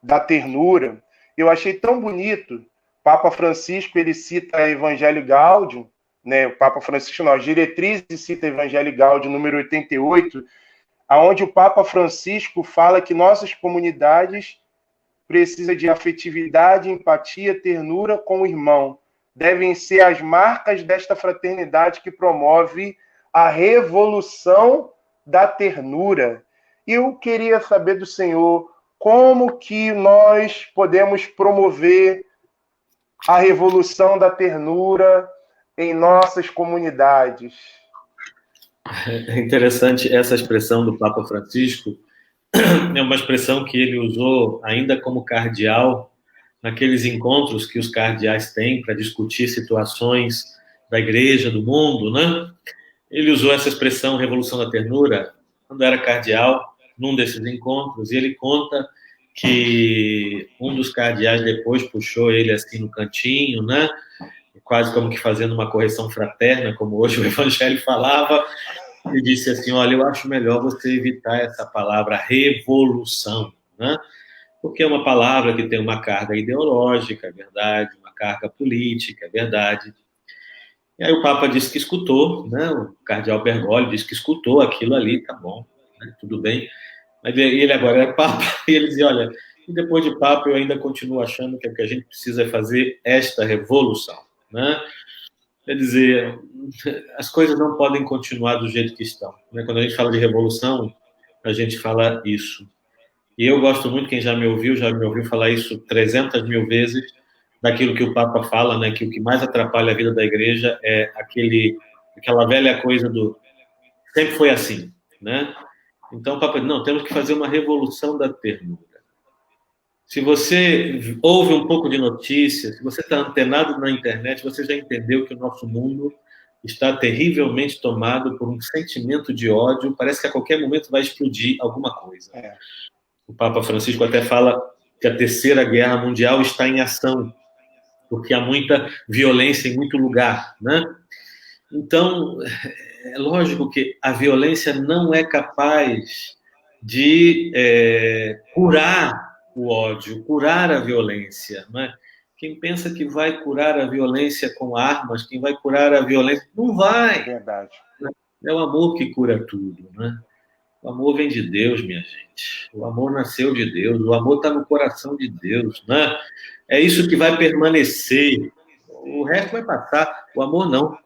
da ternura, eu achei tão bonito. Papa Francisco, ele cita Evangelho Gaudium, né? O Papa Francisco, não, as diretrizes cita Evangelho Gaudium, número 88, aonde o Papa Francisco fala que nossas comunidades precisam de afetividade, empatia, ternura com o irmão. Devem ser as marcas desta fraternidade que promove a revolução da ternura. Eu queria saber do senhor como que nós podemos promover a revolução da ternura em nossas comunidades. É interessante essa expressão do Papa Francisco, é uma expressão que ele usou ainda como cardeal naqueles encontros que os cardeais têm para discutir situações da igreja, do mundo, né? Ele usou essa expressão Revolução da Ternura quando era cardeal num desses encontros, e ele conta que um dos cardeais depois puxou ele assim no cantinho, né? Quase como que fazendo uma correção fraterna, como hoje o Evangelho falava, e disse assim, olha, eu acho melhor você evitar essa palavra revolução, né? Porque é uma palavra que tem uma carga ideológica, é verdade, uma carga política, é verdade. E aí o Papa disse que escutou, né? O cardeal Bergoglio disse que escutou aquilo ali, tá bom, né? Tudo bem. Mas ele agora é Papa, e ele dizia, olha, e depois de Papa eu ainda continuo achando que o que a gente precisa é fazer esta revolução, né? Quer dizer, as coisas não podem continuar do jeito que estão, né? Quando a gente fala de revolução, a gente fala isso. E eu gosto muito, quem já me ouviu falar isso 300 mil vezes, daquilo que o Papa fala, né, que o que mais atrapalha a vida da igreja é aquela velha coisa do sempre foi assim, né? Então o Papa diz, não, temos que fazer uma revolução da ternura. Se você ouve um pouco de notícias, se você está antenado na internet, você já entendeu que o nosso mundo está terrivelmente tomado por um sentimento de ódio, parece que a qualquer momento vai explodir alguma coisa. O Papa Francisco até fala que a Terceira Guerra Mundial está em ação, porque há muita violência em muito lugar, né? Então, é lógico que a violência não é capaz de curar o ódio, curar a violência, né? Quem pensa que vai curar a violência com armas, quem vai curar a violência, não vai. Verdade. É o amor que cura tudo, né? O amor vem de Deus, minha gente. O amor nasceu de Deus. O amor está no coração de Deus, né? É isso que vai permanecer. O resto vai passar. O amor não.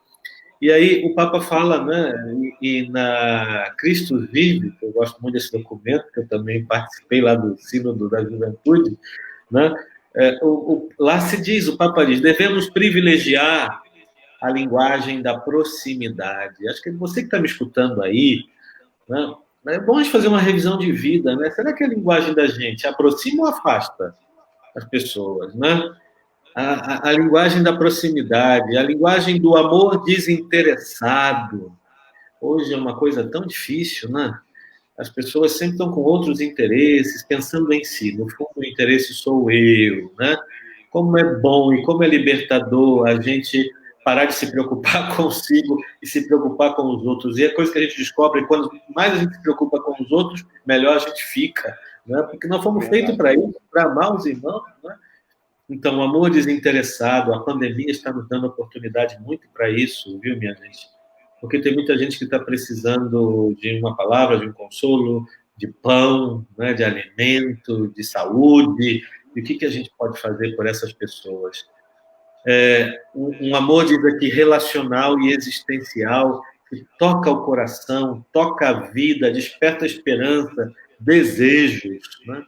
E aí o Papa fala, né? E na Cristo Vive, que eu gosto muito desse documento, que eu também participei lá do Sínodo da Juventude, né? Lá se diz, o Papa diz, devemos privilegiar a linguagem da proximidade. Acho que você que está me escutando aí, né? É bom a gente fazer uma revisão de vida, né? Será que a linguagem da gente aproxima ou afasta as pessoas, né? A linguagem da proximidade, a linguagem do amor desinteressado. Hoje é uma coisa tão difícil, né? As pessoas sempre estão com outros interesses, pensando em si. No fundo, o interesse sou eu, né? Como é bom e como é libertador a gente parar de se preocupar consigo e se preocupar com os outros. E a coisa que a gente descobre, quando mais a gente se preocupa com os outros, melhor a gente fica, né? Porque nós fomos feitos para isso, para amar os irmãos, né? Então, o amor desinteressado, a pandemia está nos dando oportunidade muito para isso, viu, minha gente? Porque tem muita gente que está precisando de uma palavra, de um consolo, de pão, né, de alimento, de saúde, e o que a gente pode fazer por essas pessoas. Um amor, diz aqui, relacional e existencial, que toca o coração, toca a vida, desperta esperança, desejos, né?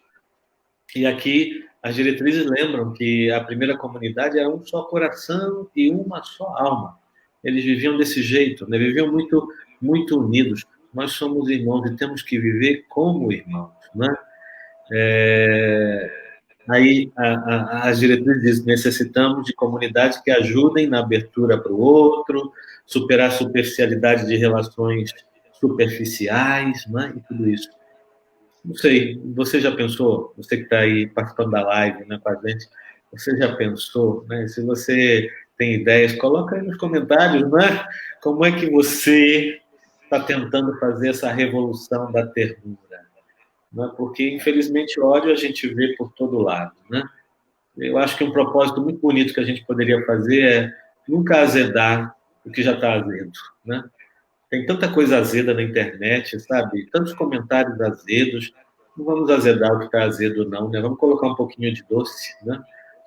E aqui as diretrizes lembram que a primeira comunidade era um só coração e uma só alma. Eles viviam desse jeito, né? Viviam muito, muito unidos. Nós somos irmãos e temos que viver como irmãos, né? Aí as diretrizes dizem que necessitamos de comunidades que ajudem na abertura para o outro, superar a superficialidade de relações superficiais, né? E tudo isso. Não sei, você já pensou, você que está aí participando da live, né, com a gente, você já pensou, né? Se você tem ideias, coloca aí nos comentários, né? Como é que você está tentando fazer essa revolução da ternura? Né? Porque, infelizmente, ódio a gente vê por todo lado, né? Eu acho que um propósito muito bonito que a gente poderia fazer é nunca azedar o que já está azedo, né? Tem tanta coisa azeda na internet, sabe? Tantos comentários azedos. Não vamos azedar o que está azedo, não, né? Vamos colocar um pouquinho de doce, né?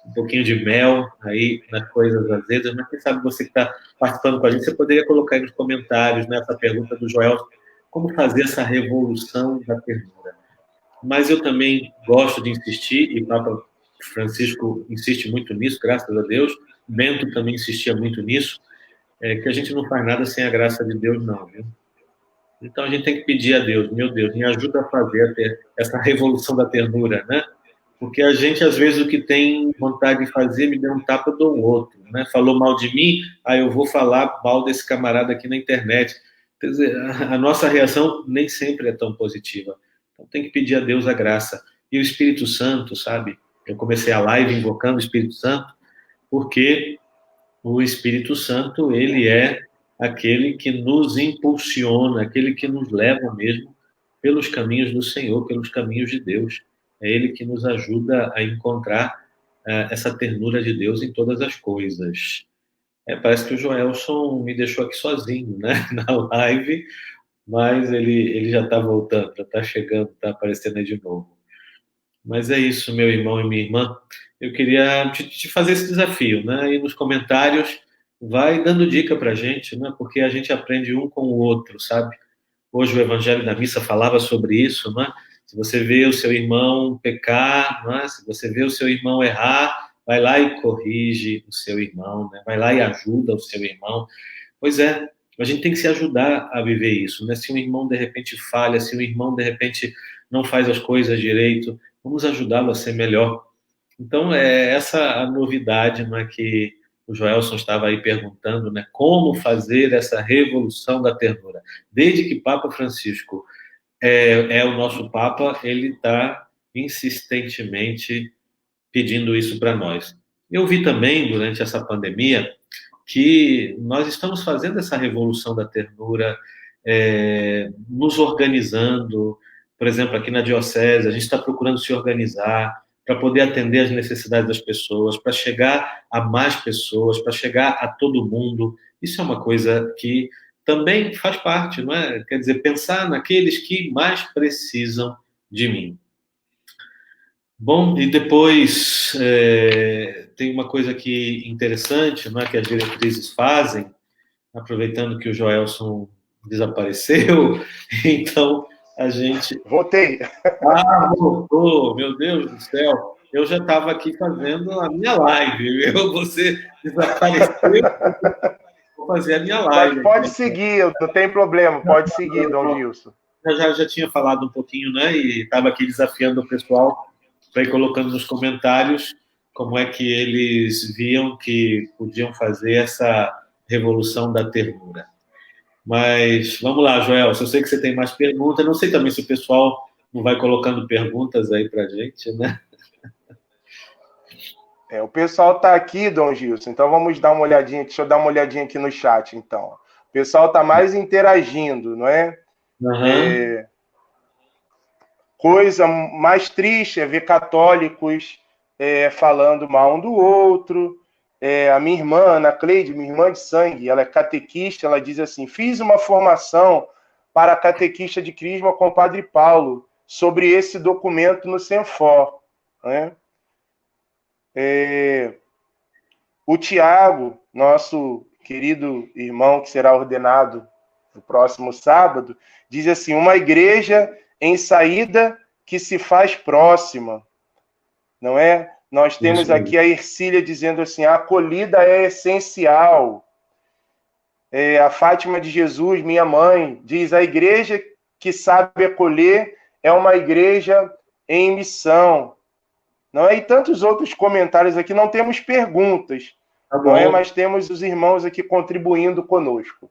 Um pouquinho de mel aí nas coisas azedas. Mas quem sabe você que está participando com a gente, você poderia colocar aí nos comentários, né, essa pergunta do Joel, como fazer essa revolução da ternura. Mas eu também gosto de insistir, e o Papa Francisco insiste muito nisso, graças a Deus. Bento também insistia muito nisso, que a gente não faz nada sem a graça de Deus, não, viu? Então a gente tem que pedir a Deus, meu Deus, me ajuda a fazer essa revolução da ternura, né? Porque a gente, às vezes, o que tem vontade de fazer, me deu um tapa, eu dou um outro, né? Falou mal de mim, aí eu vou falar mal desse camarada aqui na internet. Quer dizer, a nossa reação nem sempre é tão positiva. Então tem que pedir a Deus a graça. E o Espírito Santo, sabe? Eu comecei a live invocando o Espírito Santo, porque o Espírito Santo, ele é aquele que nos impulsiona, aquele que nos leva mesmo pelos caminhos do Senhor, pelos caminhos de Deus. É ele que nos ajuda a encontrar essa ternura de Deus em todas as coisas. Parece que o Joelson me deixou aqui sozinho, né, na live, mas ele já está voltando, já está chegando, está aparecendo aí de novo. Mas é isso, meu irmão e minha irmã. Eu queria te fazer esse desafio, né? Aí nos comentários, vai dando dica para a gente, né? Porque a gente aprende um com o outro, sabe? Hoje o Evangelho da Missa falava sobre isso, né? Se você vê o seu irmão pecar, né? Se você vê o seu irmão errar, vai lá e corrige o seu irmão, né? Vai lá e ajuda o seu irmão. Pois é, a gente tem que se ajudar a viver isso, né? Se um irmão de repente falha, se um irmão de repente não faz as coisas direito, vamos ajudá-lo a ser melhor. Então, é essa a novidade, né, que o Joelson estava aí perguntando, né? Como fazer essa revolução da ternura? Desde que Papa Francisco é o nosso Papa, ele está insistentemente pedindo isso para nós. Eu vi também, durante essa pandemia, que nós estamos fazendo essa revolução da ternura, nos organizando. Por exemplo, aqui na Diocese, a gente está procurando se organizar para poder atender às necessidades das pessoas, para chegar a mais pessoas, para chegar a todo mundo. Isso é uma coisa que também faz parte, não é? Quer dizer, pensar naqueles que mais precisam de mim. Bom, e depois tem uma coisa aqui interessante, não é, que as diretrizes fazem, aproveitando que o Joelson desapareceu, então a gente... Voltei. Voltou, meu Deus do céu, eu já estava aqui fazendo a minha live, você desapareceu, vou fazer a minha live. Mas pode seguir, não tem problema, pode seguir, Dom Gilson. Eu já tinha falado um pouquinho, né, e estava aqui desafiando o pessoal para ir colocando nos comentários como é que eles viam que podiam fazer essa revolução da ternura. Mas vamos lá, Joel, eu sei que você tem mais perguntas, não sei também se o pessoal não vai colocando perguntas aí para a gente, né? O pessoal está aqui, Dom Gilson, então vamos dar uma olhadinha, deixa eu dar uma olhadinha aqui no chat, então. O pessoal está mais interagindo, não é? Uhum. Coisa mais triste é ver católicos falando mal um do outro. A minha irmã, Ana Cleide, minha irmã de sangue, ela é catequista, ela diz assim: fiz uma formação para catequista de Crisma com o Padre Paulo sobre esse documento no Senfor, né? O Tiago, nosso querido irmão que será ordenado no próximo sábado, diz assim: uma igreja em saída que se faz próxima, não é? Nós temos aqui a Ercília dizendo assim: a acolhida é essencial. A Fátima de Jesus, minha mãe, diz: a igreja que sabe acolher é uma igreja em missão. Não é? E tantos outros comentários aqui. Não temos perguntas, não é? Mas temos os irmãos aqui contribuindo conosco.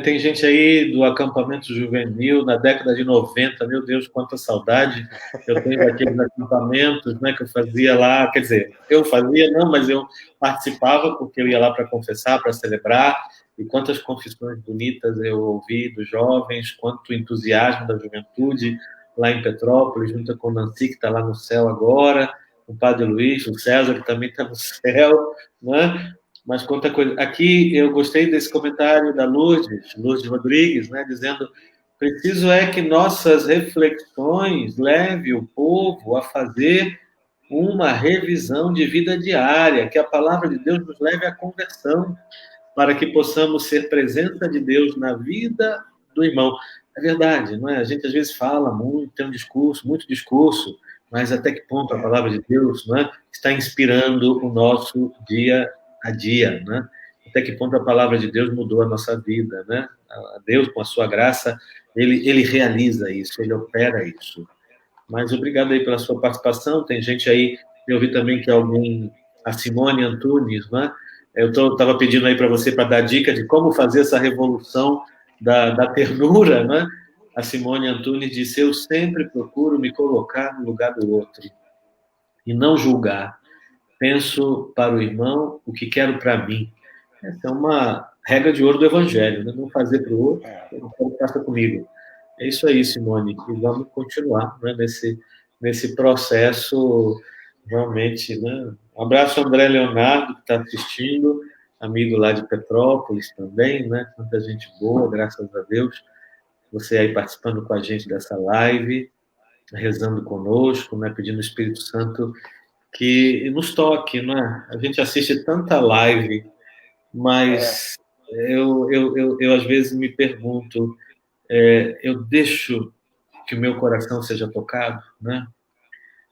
Tem gente aí do acampamento juvenil na década de 90, meu Deus, quanta saudade eu tenho daqueles acampamentos, né, que eu fazia lá, quer dizer, eu fazia, não, mas eu participava porque eu ia lá para confessar, para celebrar, e quantas confissões bonitas eu ouvi dos jovens, quanto entusiasmo da juventude lá em Petrópolis, junto com o Nancy, que está lá no céu agora, o Padre Luiz, o César, que também está no céu, né? Mas quanta coisa. Aqui eu gostei desse comentário da Lourdes Rodrigues, né, dizendo: preciso é que nossas reflexões levem o povo a fazer uma revisão de vida diária, que a palavra de Deus nos leve à conversão, para que possamos ser presença de Deus na vida do irmão. É verdade, não é? A gente às vezes fala muito, tem um discurso, muito discurso, mas até que ponto a palavra de Deus, não é, está inspirando o nosso dia a dia, né? Até que ponto a palavra de Deus mudou a nossa vida, né? A Deus, com a sua graça, ele realiza isso, ele opera isso. Mas obrigado aí pela sua participação. Tem gente aí, eu vi também que a Simone Antunes, né? Eu estava pedindo aí para você para dar dica de como fazer essa revolução da ternura, né? A Simone Antunes disse: eu sempre procuro me colocar no lugar do outro e não julgar. Penso para o irmão o que quero para mim. Essa é uma regra de ouro do Evangelho, né? Não fazer para o outro, eu não quero que faça comigo. É isso aí, Simone, e vamos continuar, né, nesse processo, realmente, né? Um abraço ao André Leonardo, que está assistindo, amigo lá de Petrópolis também, né? Tanta gente boa, graças a Deus. Você aí participando com a gente dessa live, rezando conosco, né? Pedindo ao Espírito Santo que nos toque, né? A gente assiste tanta live, mas eu às vezes me pergunto, eu deixo que o meu coração seja tocado, né?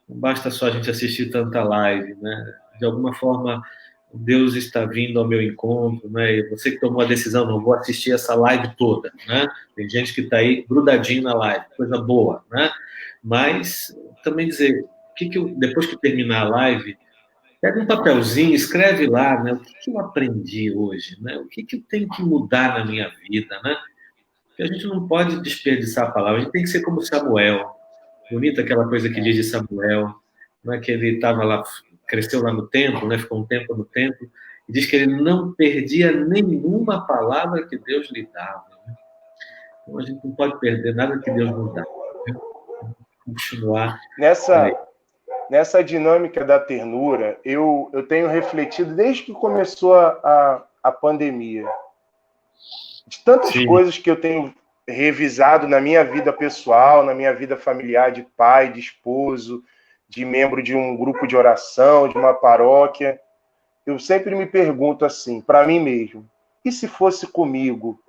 Não basta só a gente assistir tanta live, né? De alguma forma, Deus está vindo ao meu encontro, né? E você que tomou a decisão, não vou assistir essa live toda, né? Tem gente que está aí grudadinho na live, coisa boa, né? Mas também dizer, depois que terminar a live, pega um papelzinho, escreve lá, né? O que eu aprendi hoje, né? O que eu tenho que mudar na minha vida, né? Porque a gente não pode desperdiçar a palavra, a gente tem que ser como Samuel. Bonita aquela coisa que diz de Samuel, né? Que ele estava lá, cresceu lá no templo, né? Ficou um tempo no templo, e diz que ele não perdia nenhuma palavra que Deus lhe dava. Né? Então a gente não pode perder nada que Deus nos dá. Né? Continuar. Nessa dinâmica da ternura, eu tenho refletido desde que começou a pandemia, de tantas coisas que eu tenho revisado na minha vida pessoal, na minha vida familiar, de pai, de esposo, de membro de um grupo de oração, de uma paróquia. Eu sempre me pergunto assim, para mim mesmo: e se fosse comigo?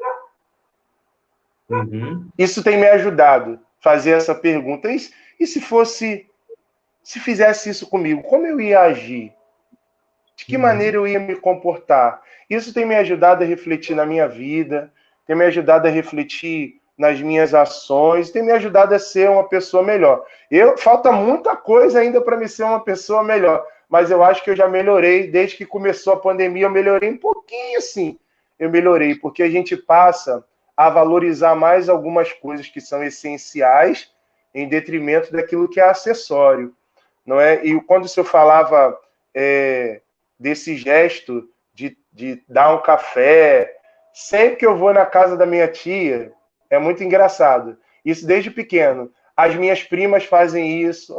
Isso tem me ajudado a fazer essa pergunta. E se fizesse isso comigo, como eu ia agir? De que maneira eu ia me comportar? Isso tem me ajudado a refletir na minha vida, tem me ajudado a refletir nas minhas ações, tem me ajudado a ser uma pessoa melhor. Falta muita coisa ainda para me ser uma pessoa melhor, mas eu acho que eu já melhorei. Desde que começou a pandemia, eu melhorei um pouquinho, sim. Eu melhorei, porque a gente passa a valorizar mais algumas coisas que são essenciais em detrimento daquilo que é acessório. Não é? E quando o senhor falava desse gesto de dar um café, sempre que eu vou na casa da minha tia, é muito engraçado. Isso desde pequeno. As minhas primas fazem isso.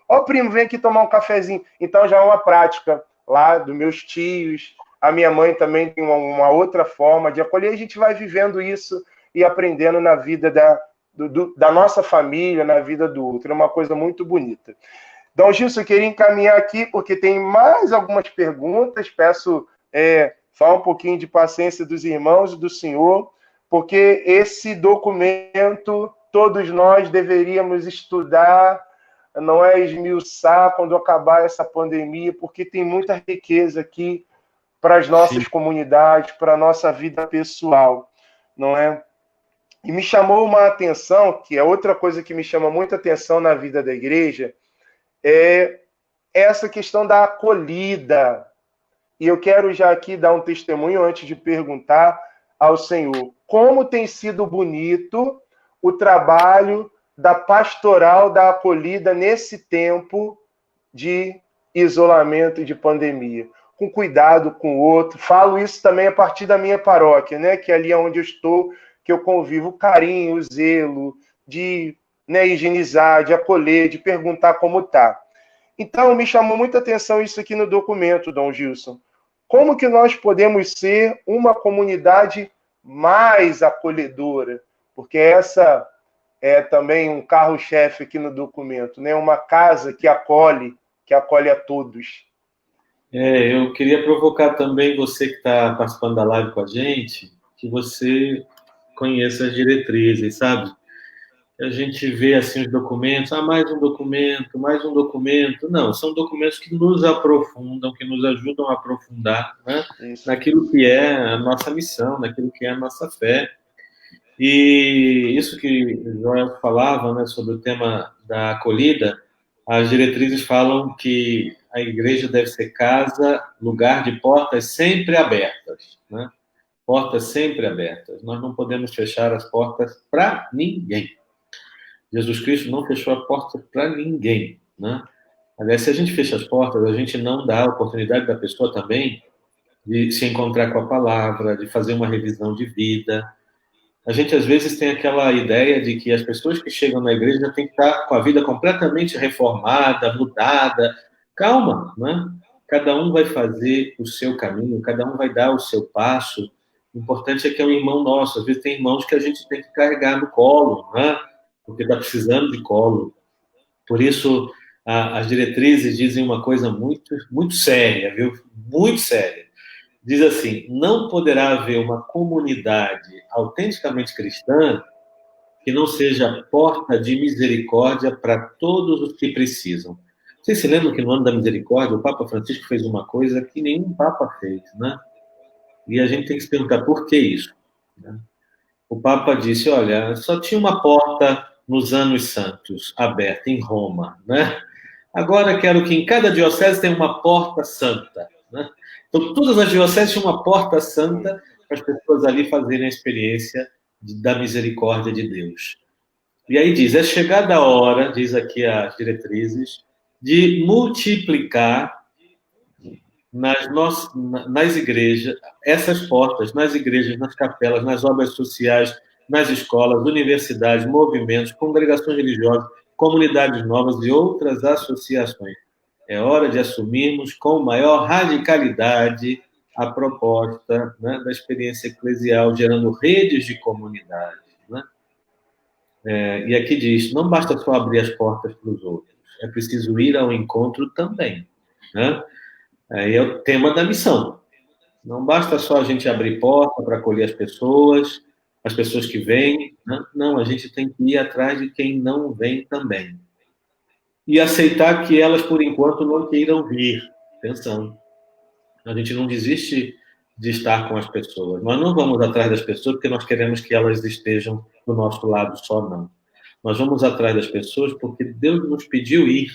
Ó, primo, vem aqui tomar um cafezinho. Então já é uma prática lá dos meus tios. A minha mãe também tem uma outra forma de acolher. A gente vai vivendo isso e aprendendo na vida da nossa família, na vida do outro. É uma coisa muito bonita. Dom Gilson, eu queria encaminhar aqui, porque tem mais algumas perguntas. Peço só um pouquinho de paciência dos irmãos e do senhor, porque esse documento todos nós deveríamos estudar, não é esmiuçar quando acabar essa pandemia, porque tem muita riqueza aqui para as nossas comunidades, para a nossa vida pessoal, não é? E me chamou uma atenção, que é outra coisa que me chama muita atenção na vida da igreja, é essa questão da acolhida. E eu quero já aqui dar um testemunho antes de perguntar ao Senhor como tem sido bonito o trabalho da pastoral da acolhida nesse tempo de isolamento e de pandemia. Com cuidado com o outro. Falo isso também a partir da minha paróquia, né? Que é ali onde eu estou, que eu convivo, o carinho, o zelo, de higienizar, de acolher, de perguntar como está. Então, me chamou muita atenção isso aqui no documento, Dom Gilson. Como que nós podemos ser uma comunidade mais acolhedora? Porque essa é também um carro-chefe aqui no documento, né? Uma casa que acolhe a todos. Eu queria provocar também você que está participando da live com a gente, que você conheça as diretrizes, sabe? A gente vê assim os documentos, mais um documento, mais um documento. Não, são documentos que nos aprofundam, que nos ajudam a aprofundar, né? Naquilo que é a nossa missão, naquilo que é a nossa fé. E isso que o Joel falava, né, sobre o tema da acolhida, as diretrizes falam que a igreja deve ser casa, lugar de portas sempre abertas, né? Portas sempre abertas. Nós não podemos fechar as portas para ninguém. Jesus Cristo não fechou a porta para ninguém, né? Aliás, se a gente fecha as portas, a gente não dá a oportunidade da pessoa também de se encontrar com a palavra, de fazer uma revisão de vida. A gente, às vezes, tem aquela ideia de que as pessoas que chegam na igreja têm que estar com a vida completamente reformada, mudada. Calma, né? Cada um vai fazer o seu caminho, cada um vai dar o seu passo. O importante é que é um irmão nosso. Às vezes tem irmãos que a gente tem que carregar no colo, né? Porque está precisando de colo. Por isso, as diretrizes dizem uma coisa muito, muito séria, viu? Muito séria. Diz assim: não poderá haver uma comunidade autenticamente cristã que não seja porta de misericórdia para todos os que precisam. Vocês se lembram que no ano da misericórdia o Papa Francisco fez uma coisa que nenhum Papa fez, né? E a gente tem que se perguntar por que isso, né? O Papa disse: olha, só tinha uma porta nos anos santos aberta em Roma, né? Agora quero que em cada diocese tenha uma porta santa, né? Então, todas as dioceses tinham uma porta santa para as pessoas ali fazerem a experiência da misericórdia de Deus. E aí diz: é chegada a hora, diz aqui as diretrizes, de multiplicar nas igrejas, essas portas, nas igrejas, nas capelas, nas obras sociais, nas escolas, universidades, movimentos, congregações religiosas, comunidades novas e outras associações. É hora de assumirmos com maior radicalidade a proposta, né, da experiência eclesial, gerando redes de comunidade, né? E aqui diz: não basta só abrir as portas para os outros, é preciso ir ao encontro também, né? Aí é o tema da missão. Não basta só a gente abrir porta para acolher as pessoas que vêm, né? Não, a gente tem que ir atrás de quem não vem também. E aceitar que elas, por enquanto, não queiram vir. Atenção. A gente não desiste de estar com as pessoas. Nós não vamos atrás das pessoas porque nós queremos que elas estejam do nosso lado só, não. Nós vamos atrás das pessoas porque Deus nos pediu ir.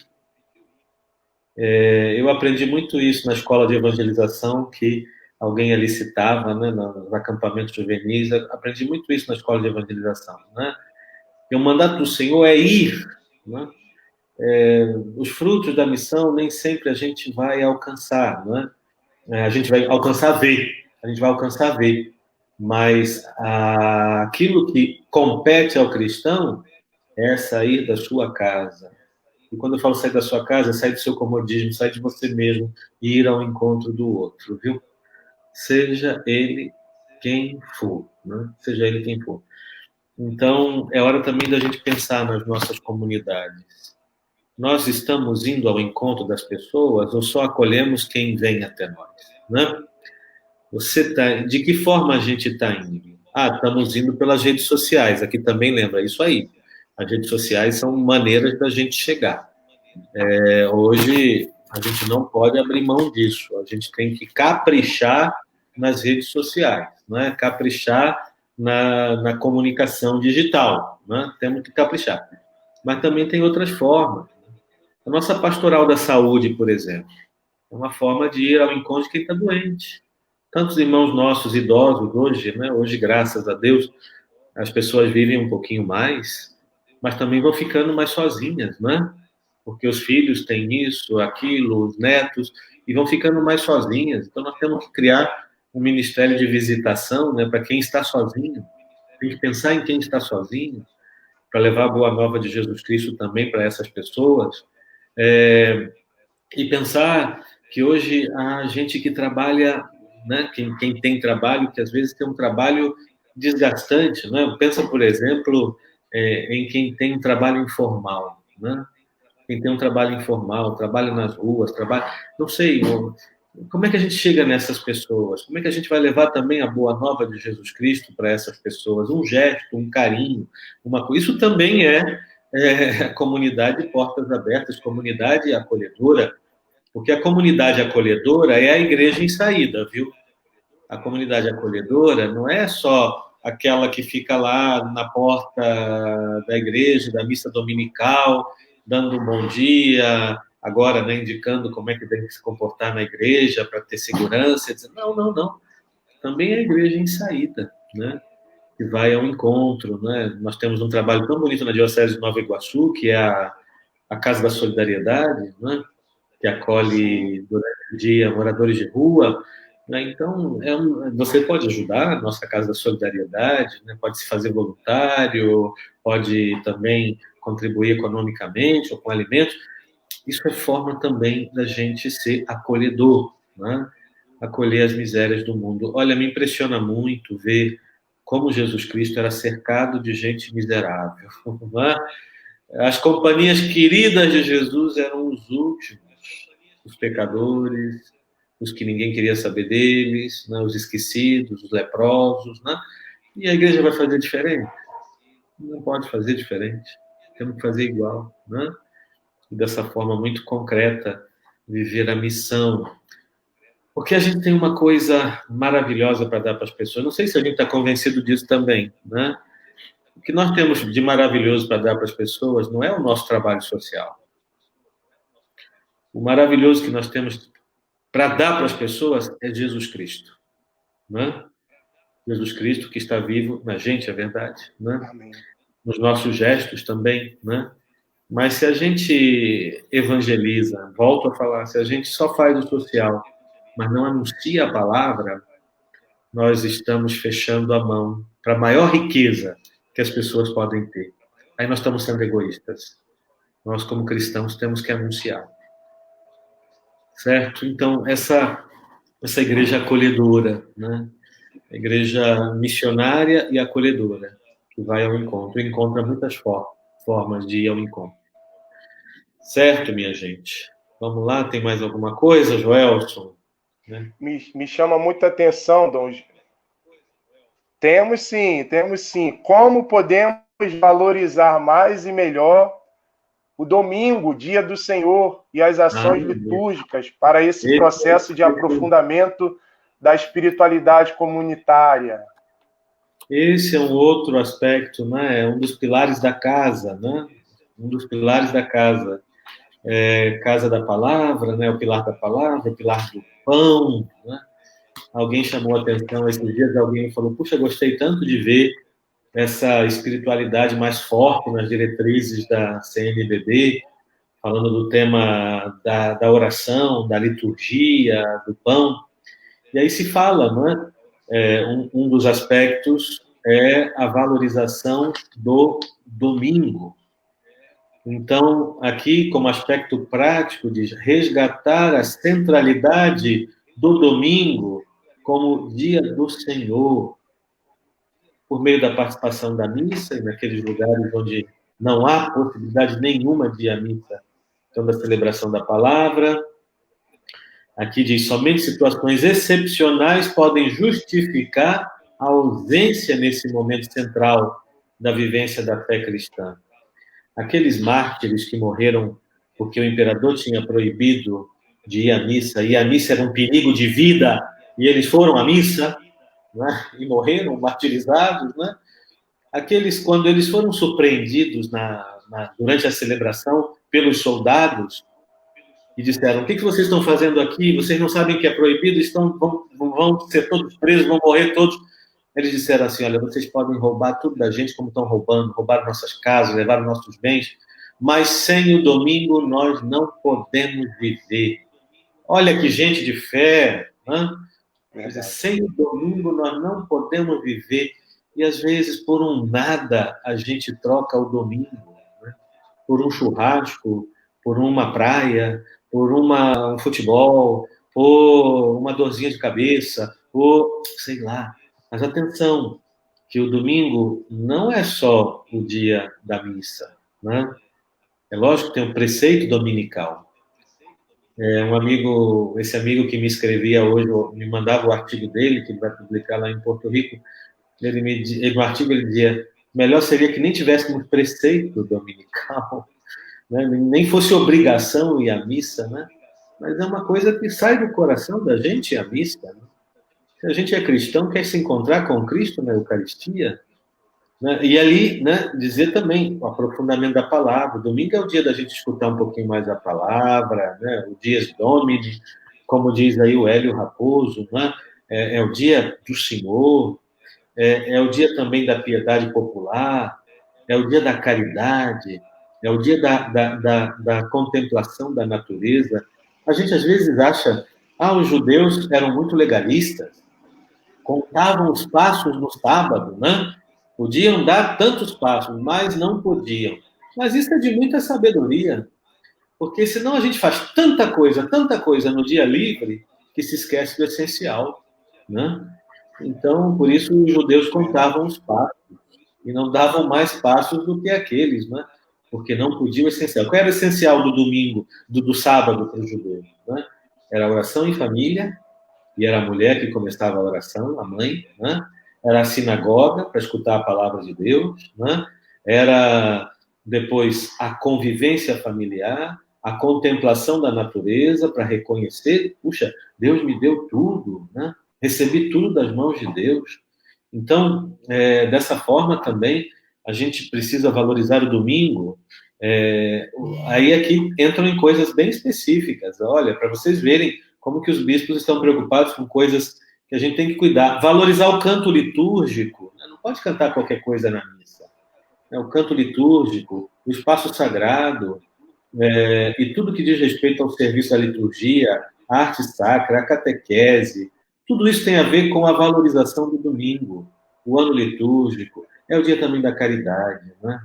Eu aprendi muito isso na escola de evangelização, que alguém ali citava, né, nos acampamentos juvenis. Aprendi muito isso na escola de evangelização, né? E o mandato do Senhor é ir, né? Os frutos da missão nem sempre a gente vai alcançar, né? A gente vai alcançar ver, mas aquilo que compete ao cristão é sair da sua casa. E quando eu falo sair da sua casa, é sair do seu comodismo, sair de você mesmo e ir ao encontro do outro, viu? Seja ele quem for, né? Seja ele quem for. Então, é hora também da gente pensar nas nossas comunidades. Nós estamos indo ao encontro das pessoas ou só acolhemos quem vem até nós, né? De que forma a gente está indo? Estamos indo pelas redes sociais. Aqui também lembra isso aí. As redes sociais são maneiras da gente chegar. Hoje a gente não pode abrir mão disso. A gente tem que caprichar nas redes sociais, né? Caprichar na comunicação digital, né? Temos que caprichar. Mas também tem outras formas. A nossa pastoral da saúde, por exemplo, é uma forma de ir ao encontro de quem está doente. Tantos irmãos nossos idosos hoje, né? Hoje, graças a Deus, as pessoas vivem um pouquinho mais, mas também vão ficando mais sozinhas, né? Porque os filhos têm isso, aquilo, os netos, e vão ficando mais sozinhas. Então, nós temos que criar um ministério de visitação, né, para quem está sozinho. Tem que pensar em quem está sozinho, para levar a boa nova de Jesus Cristo também para essas pessoas. E pensar que hoje a gente que trabalha, né, quem tem trabalho, que às vezes tem um trabalho desgastante, né? Pensa, por exemplo, em quem tem um trabalho informal, né? Quem tem um trabalho informal, trabalha nas ruas, trabalha, não sei, como é que a gente chega nessas pessoas? Como é que a gente vai levar também a boa nova de Jesus Cristo para essas pessoas? Um gesto, um carinho, uma coisa. Isso também é comunidade de portas abertas, comunidade acolhedora, porque a comunidade acolhedora é a igreja em saída, viu? A comunidade acolhedora não é só aquela que fica lá na porta da igreja, da missa dominical, dando um bom dia, agora, né, indicando como é que tem que se comportar na igreja para ter segurança. Não, não, não. Também é a igreja em saída, né? Que vai ao encontro, né? Nós temos um trabalho tão bonito na Diocese de Nova Iguaçu, que é a Casa da Solidariedade, né? Que acolhe durante o dia moradores de rua, né? Então, você pode ajudar a nossa Casa da Solidariedade, né? Pode se fazer voluntário, pode também contribuir economicamente ou com alimentos. Isso é forma também da gente ser acolhedor, né? Acolher as misérias do mundo. Olha, me impressiona muito ver como Jesus Cristo era cercado de gente miserável. Né? As companhias queridas de Jesus eram os últimos, os pecadores, os que ninguém queria saber deles, né? Os esquecidos, os leprosos, né? E a igreja vai fazer diferente? Não pode fazer diferente. Temos que fazer igual, né? E dessa forma muito concreta, viver a missão. Porque a gente tem uma coisa maravilhosa para dar para as pessoas. Não sei se a gente está convencido disso também, né? O que nós temos de maravilhoso para dar para as pessoas não é o nosso trabalho social. O maravilhoso que nós temos para dar para as pessoas é Jesus Cristo, né? Jesus Cristo que está vivo na gente, é verdade, né? Amém. Nos nossos gestos também, né? Mas se a gente evangeliza, volto a falar, se a gente só faz o social, mas não anuncia a palavra, nós estamos fechando a mão para a maior riqueza que as pessoas podem ter. Aí nós estamos sendo egoístas. Nós, como cristãos, temos que anunciar. Certo? Então, essa igreja acolhedora, né? A igreja missionária e acolhedora, que vai ao encontro. Encontra muitas formas de ir ao encontro. Certo, minha gente? Vamos lá, tem mais alguma coisa, Joelson? Né? Me chama muita atenção, Dom. Temos sim, temos sim. Como podemos valorizar mais e melhor o domingo, dia do Senhor, e as ações litúrgicas para esse processo de aprofundamento da espiritualidade comunitária? Esse é um outro aspecto, né? É um dos pilares da casa, né? Um dos pilares da casa. Casa da palavra, né? O pilar da palavra, o pilar do pão, né? Alguém chamou a atenção esses dias, alguém falou, puxa, gostei tanto de ver essa espiritualidade mais forte nas diretrizes da CNBB, falando do tema da oração, da liturgia, do pão. E aí se fala, né? Um dos aspectos é a valorização do domingo. Então, aqui, como aspecto prático, diz resgatar a centralidade do domingo como dia do Senhor. por meio da participação da missa, e naqueles lugares onde não há possibilidade nenhuma de ir à missa, então da celebração da palavra. Aqui diz, somente situações excepcionais podem justificar a ausência nesse momento central da vivência da fé cristã. Aqueles mártires que morreram porque o imperador tinha proibido de ir à missa, e a missa era um perigo de vida, e eles foram à missa, né? E morreram martirizados, né? Aqueles, quando eles foram surpreendidos durante a celebração pelos soldados, e disseram, o que vocês estão fazendo aqui? Vocês não sabem que é proibido? Vão ser todos presos, vão morrer todos. Eles disseram assim, olha, vocês podem roubar tudo da gente como estão roubando, roubaram nossas casas, levaram nossos bens, mas sem o domingo nós não podemos viver. Olha que gente de fé, né? Sem o domingo nós não podemos viver. E às vezes, por um nada, a gente troca o domingo, né? Por um churrasco, por uma praia, por um futebol, por uma dorzinha de cabeça, por, sei lá. Mas atenção, que o domingo não é só o dia da missa, né? É lógico que tem um preceito dominical. Esse amigo que me escrevia hoje, me mandava o artigo dele, que ele vai publicar lá em Porto Rico, no artigo ele dizia, melhor seria que nem tivéssemos preceito dominical, né? Nem fosse obrigação ir à missa, né? Mas é uma coisa que sai do coração da gente a missa, né? Se a gente é cristão, quer se encontrar com Cristo na Eucaristia, né? E ali, né, dizer também o aprofundamento da palavra. Domingo é o dia da gente escutar um pouquinho mais a palavra, né? O Dies Domini, como diz aí o Hélio Raposo, né? É o dia do Senhor, é o dia também da piedade popular, é o dia da caridade, é o dia da contemplação da natureza. A gente às vezes acha, os judeus eram muito legalistas, contavam os passos no sábado, né? Podiam dar tantos passos, mas não podiam. Mas isso é de muita sabedoria, porque senão a gente faz tanta coisa no dia livre, que se esquece do essencial, né? Então, por isso os judeus contavam os passos e não davam mais passos do que aqueles, né? Porque não podia o essencial. Qual era o essencial do domingo, do sábado para os judeus, né? Era a oração em família, e era a mulher que começava a oração, a mãe, né? Era a sinagoga para escutar a palavra de Deus, né? Era depois a convivência familiar, a contemplação da natureza para reconhecer, puxa, Deus me deu tudo, né? Recebi tudo das mãos de Deus. Então, dessa forma também, a gente precisa valorizar o domingo. Aí aqui entram em coisas bem específicas. Olha, para vocês verem como que os bispos estão preocupados com coisas que a gente tem que cuidar. Valorizar o canto litúrgico. Não pode cantar qualquer coisa na missa. O canto litúrgico, o espaço sagrado, e tudo que diz respeito ao serviço da liturgia, a arte sacra, a catequese, tudo isso tem a ver com a valorização do domingo, o ano litúrgico, é o dia também da caridade, né?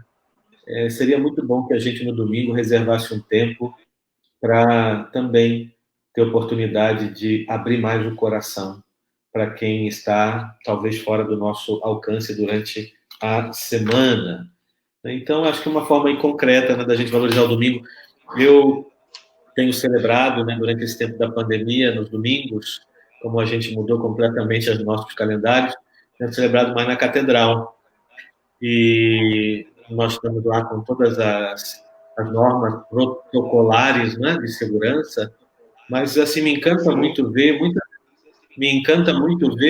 Seria muito bom que a gente no domingo reservasse um tempo para também ter oportunidade de abrir mais o coração para quem está talvez fora do nosso alcance durante a semana. Então, acho que uma forma concreta, né, da gente valorizar o domingo. Eu tenho celebrado, né, durante esse tempo da pandemia, nos domingos, como a gente mudou completamente os nossos calendários, tenho celebrado mais na catedral. E nós estamos lá com todas as normas protocolares, né, de segurança, mas assim me encanta muito ver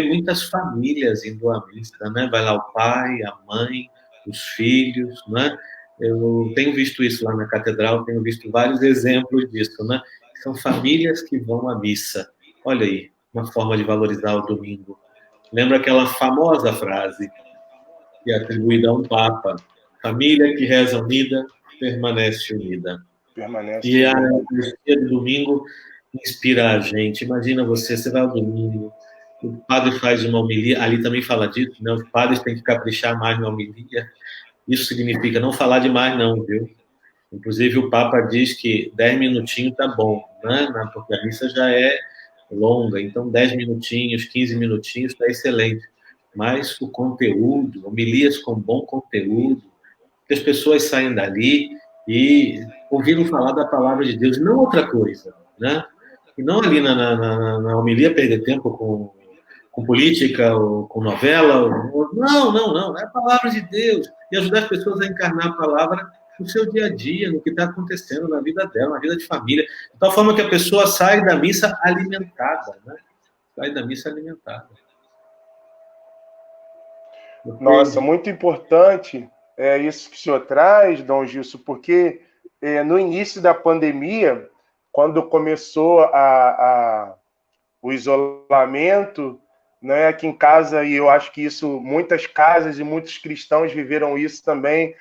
muitas famílias indo à missa, né? Vai lá o pai, a mãe, os filhos, né? Eu tenho visto isso lá na catedral, tenho visto vários exemplos disso, né? São famílias que vão à missa. Olha aí, uma forma de valorizar o domingo. Lembra aquela famosa frase que é atribuída a um papa: família que reza unida permanece unida. E a Eucaristia do domingo inspira a gente. Imagina você vai ao domingo, o padre faz uma homilia, ali também fala disso, né? Os padres têm que caprichar mais na homilia. Isso significa não falar demais, não, viu? Inclusive, o Papa diz que 10 minutinhos tá bom, né? Porque a missa já é longa, então 10 minutinhos, 15 minutinhos está excelente. mas o conteúdo, homilias com bom conteúdo, que as pessoas saem dali e ouviram falar da palavra de Deus, não outra coisa, né? E não ali na homilia perder tempo com política ou com novela. Não. É a palavra de Deus. E ajudar as pessoas a encarnar a palavra no seu dia a dia, no que está acontecendo na vida dela, na vida de família. De tal forma que a pessoa sai da missa alimentada, né? Sai da missa alimentada. Nossa, muito importante isso que o senhor traz, Dom Gilson, porque no início da pandemia, quando começou o isolamento, né, aqui em casa, e eu acho que isso, muitas casas e muitos cristãos viveram isso também,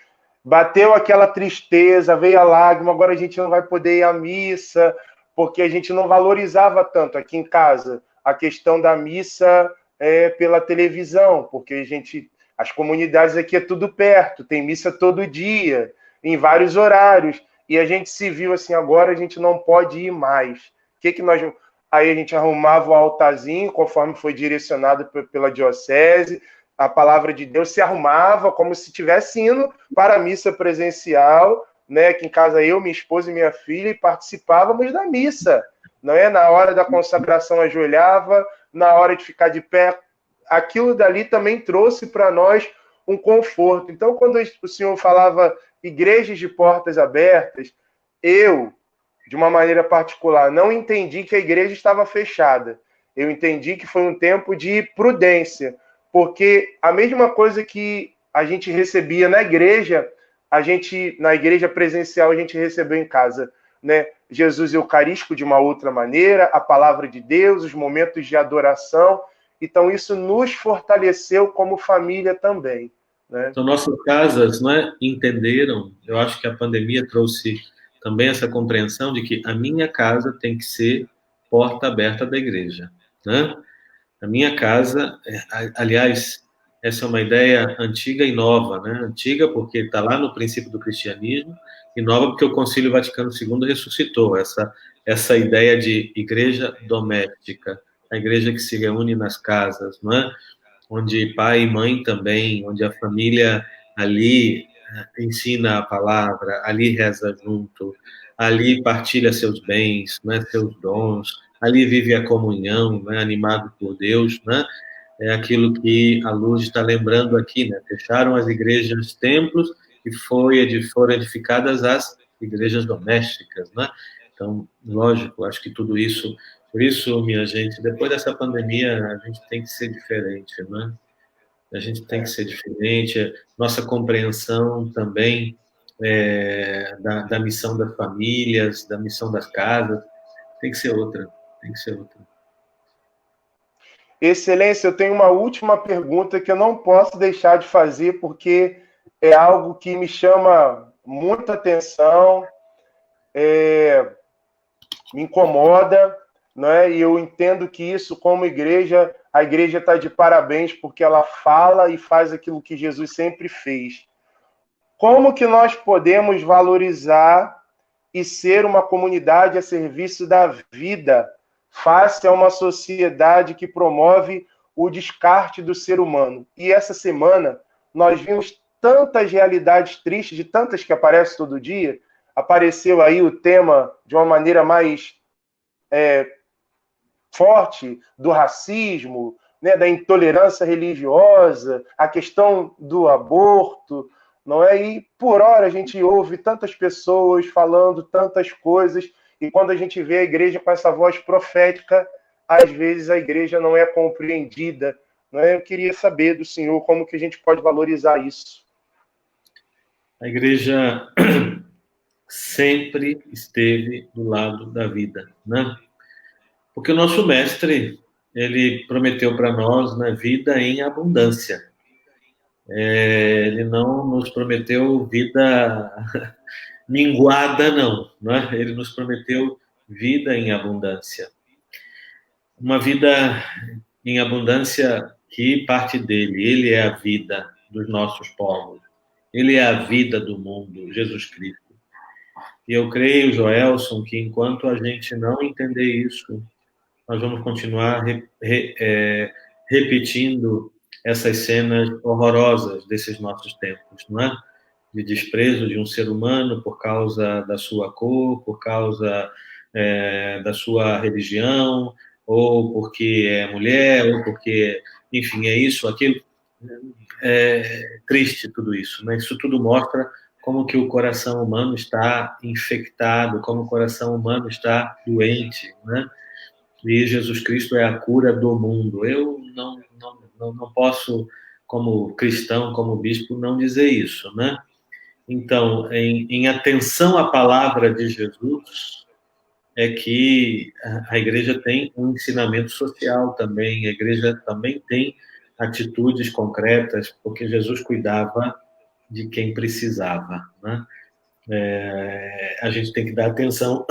bateu aquela tristeza, veio a lágrima, agora a gente não vai poder ir à missa, porque a gente não valorizava tanto aqui em casa a questão da missa pela televisão, porque as comunidades aqui é tudo perto, tem missa todo dia, em vários horários, e a gente se viu assim, agora a gente não pode ir mais. Aí a gente arrumava o altarzinho, conforme foi direcionado pela diocese, a palavra de Deus se arrumava como se estivesse indo para a missa presencial, né? Que em casa eu, minha esposa e minha filha participávamos da missa, não é? Na hora da consagração ajoelhava, na hora de ficar de pé, aquilo dali também trouxe para nós um conforto. Então, quando o senhor falava igrejas de portas abertas, eu, de uma maneira particular, não entendi que a igreja estava fechada. Eu entendi que foi um tempo de prudência, porque a mesma coisa que a gente recebia na igreja, na igreja presencial, a gente recebeu em casa, né? Jesus Eucarístico de uma outra maneira, a palavra de Deus, os momentos de adoração. Então, isso nos fortaleceu como família também, né? Então, nossas casas, né, entenderam, eu acho que a pandemia trouxe também essa compreensão de que a minha casa tem que ser porta aberta da igreja, né? A minha casa, aliás, essa é uma ideia antiga e nova, né? Antiga porque está lá no princípio do cristianismo e nova porque o Concílio Vaticano II ressuscitou essa ideia de igreja doméstica, a igreja que se reúne nas casas, não é? Onde pai e mãe também, onde a família ali ensina a palavra, ali reza junto, ali partilha seus bens, né, seus dons, ali vive a comunhão, né, animado por Deus, né? É aquilo que a Luz está lembrando aqui, né? Fecharam as igrejas templos e foram edificadas as igrejas domésticas, né? Então, lógico, acho que tudo isso, por isso, minha gente, depois dessa pandemia, a gente tem que ser diferente, né? A gente tem que ser diferente, nossa compreensão também da missão das famílias, da missão das casas, tem que ser outra, tem que ser outra. Excelência, eu tenho uma última pergunta que eu não posso deixar de fazer, porque é algo que me chama muita atenção, me incomoda, né? E eu entendo que isso, como igreja, a igreja está de parabéns, porque ela fala e faz aquilo que Jesus sempre fez. Como que nós podemos valorizar e ser uma comunidade a serviço da vida, face a uma sociedade que promove o descarte do ser humano? E essa semana nós vimos tantas realidades tristes, de tantas que aparecem todo dia. Apareceu aí o tema de uma maneira mais forte do racismo, né, da intolerância religiosa, a questão do aborto, não é? E por hora a gente ouve tantas pessoas falando tantas coisas, e quando a gente vê a igreja com essa voz profética, às vezes a igreja não é compreendida, não é? Eu queria saber do senhor como que a gente pode valorizar isso. A igreja sempre esteve do lado da vida, né? Porque o nosso mestre, ele prometeu para nós, né, vida em abundância. Ele não nos prometeu vida minguada, não, né? Ele nos prometeu vida em abundância. Uma vida em abundância que parte dele. Ele é a vida dos nossos povos. Ele é a vida do mundo, Jesus Cristo. E eu creio, Joelson, que enquanto a gente não entender isso, nós vamos continuar repetindo essas cenas horrorosas desses nossos tempos, não é? De desprezo de um ser humano por causa da sua cor, por causa da sua religião, ou porque é mulher, ou porque, enfim, é isso, aquilo. É triste tudo isso, né? Isso tudo mostra como que o coração humano está infectado, como o coração humano está doente, né? E Jesus Cristo é a cura do mundo. Eu não posso, como cristão, como bispo, não dizer isso, né? Então, em atenção à palavra de Jesus, é que a igreja tem um ensinamento social também, a igreja também tem atitudes concretas, porque Jesus cuidava de quem precisava, né? A gente tem que dar atenção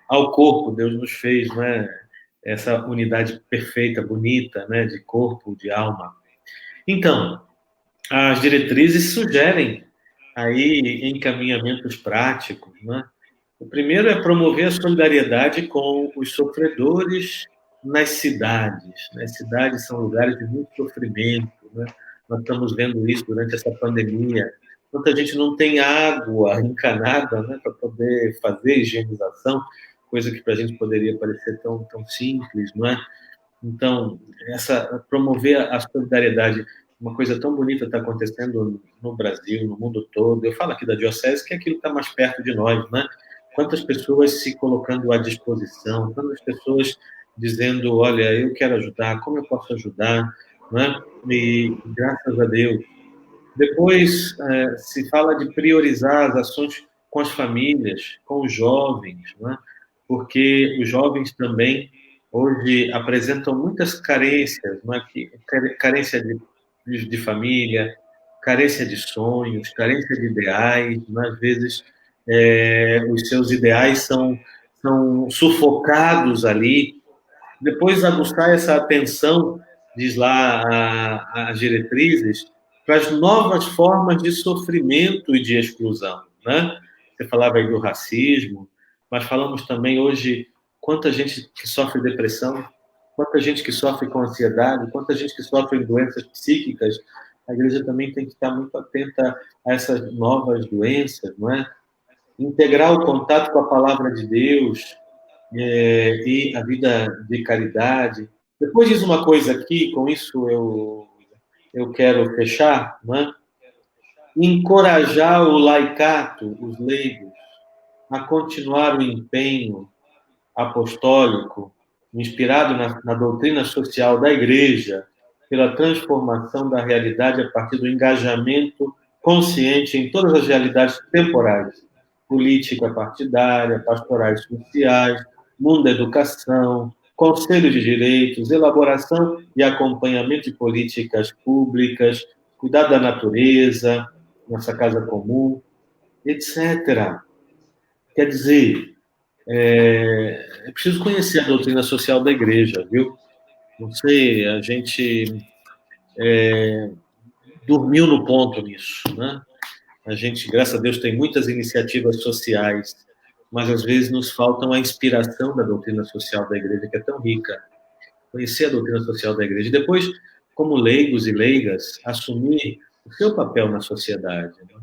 ao corpo, Deus nos fez, né? Essa unidade perfeita, bonita, né? De corpo, de alma. Então, as diretrizes sugerem aí encaminhamentos práticos, né? O primeiro é promover a solidariedade com os sofredores nas cidades. As cidades são lugares de muito sofrimento, né? Nós estamos vendo isso durante essa pandemia. Muita gente não tem água encanada, né, para poder fazer higienização, coisa que para a gente poderia parecer tão simples, não é? Então, promover a solidariedade, uma coisa tão bonita está acontecendo no Brasil, no mundo todo. Eu falo aqui da diocese, que é aquilo que está mais perto de nós, né? Quantas pessoas se colocando à disposição, quantas pessoas dizendo, olha, eu quero ajudar, como eu posso ajudar, né? E graças a Deus. Depois, se fala de priorizar as ações com as famílias, com os jovens, né? Porque os jovens também hoje apresentam muitas carências, não é? Carência de família, carência de sonhos, carência de ideais, né? Às vezes os seus ideais são sufocados ali. Depois aguçar essa atenção, diz lá as diretrizes, para as novas formas de sofrimento e de exclusão, né? Você falava aí do racismo, mas falamos também hoje quanta gente que sofre depressão, quanta gente que sofre com ansiedade, quanta gente que sofre doenças psíquicas. A igreja também tem que estar muito atenta a essas novas doenças, não é? Integrar o contato com a palavra de Deus e a vida de caridade. Depois diz uma coisa aqui, com isso eu quero fechar, não é? Encorajar o laicato, os leigos, a continuar o empenho apostólico, inspirado na doutrina social da Igreja, pela transformação da realidade a partir do engajamento consciente em todas as realidades temporais, política partidária, pastorais sociais, mundo da educação, conselho de direitos, elaboração e acompanhamento de políticas públicas, cuidado da natureza, nossa casa comum, etc. Quer dizer, é preciso conhecer a doutrina social da igreja, viu? Não sei, a gente dormiu no ponto nisso, né? A gente, graças a Deus, tem muitas iniciativas sociais, mas às vezes nos faltam a inspiração da doutrina social da igreja, que é tão rica. Conhecer a doutrina social da igreja. E depois, como leigos e leigas, assumir o seu papel na sociedade. Né?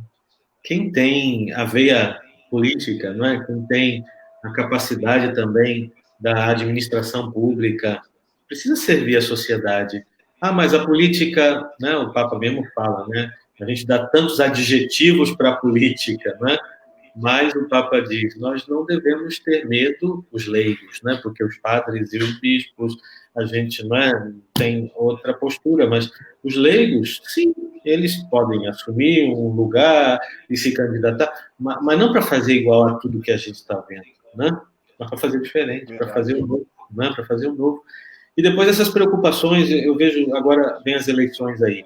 Quem tem a veia política, não é? Quem tem a capacidade também da administração pública, precisa servir a sociedade. Ah, mas a política, né? O Papa mesmo fala, né? A gente dá tantos adjetivos para a política, né? Mas o Papa diz, nós não devemos ter medo, os leigos, né? Porque os padres e os bispos, a gente não tem outra postura, mas os leigos, sim, eles podem assumir um lugar e se candidatar, mas não para fazer igual a tudo que a gente está vendo, né? Mas para fazer diferente, para fazer um novo, né? Para fazer um novo. E depois dessas preocupações, eu vejo agora vem as eleições aí.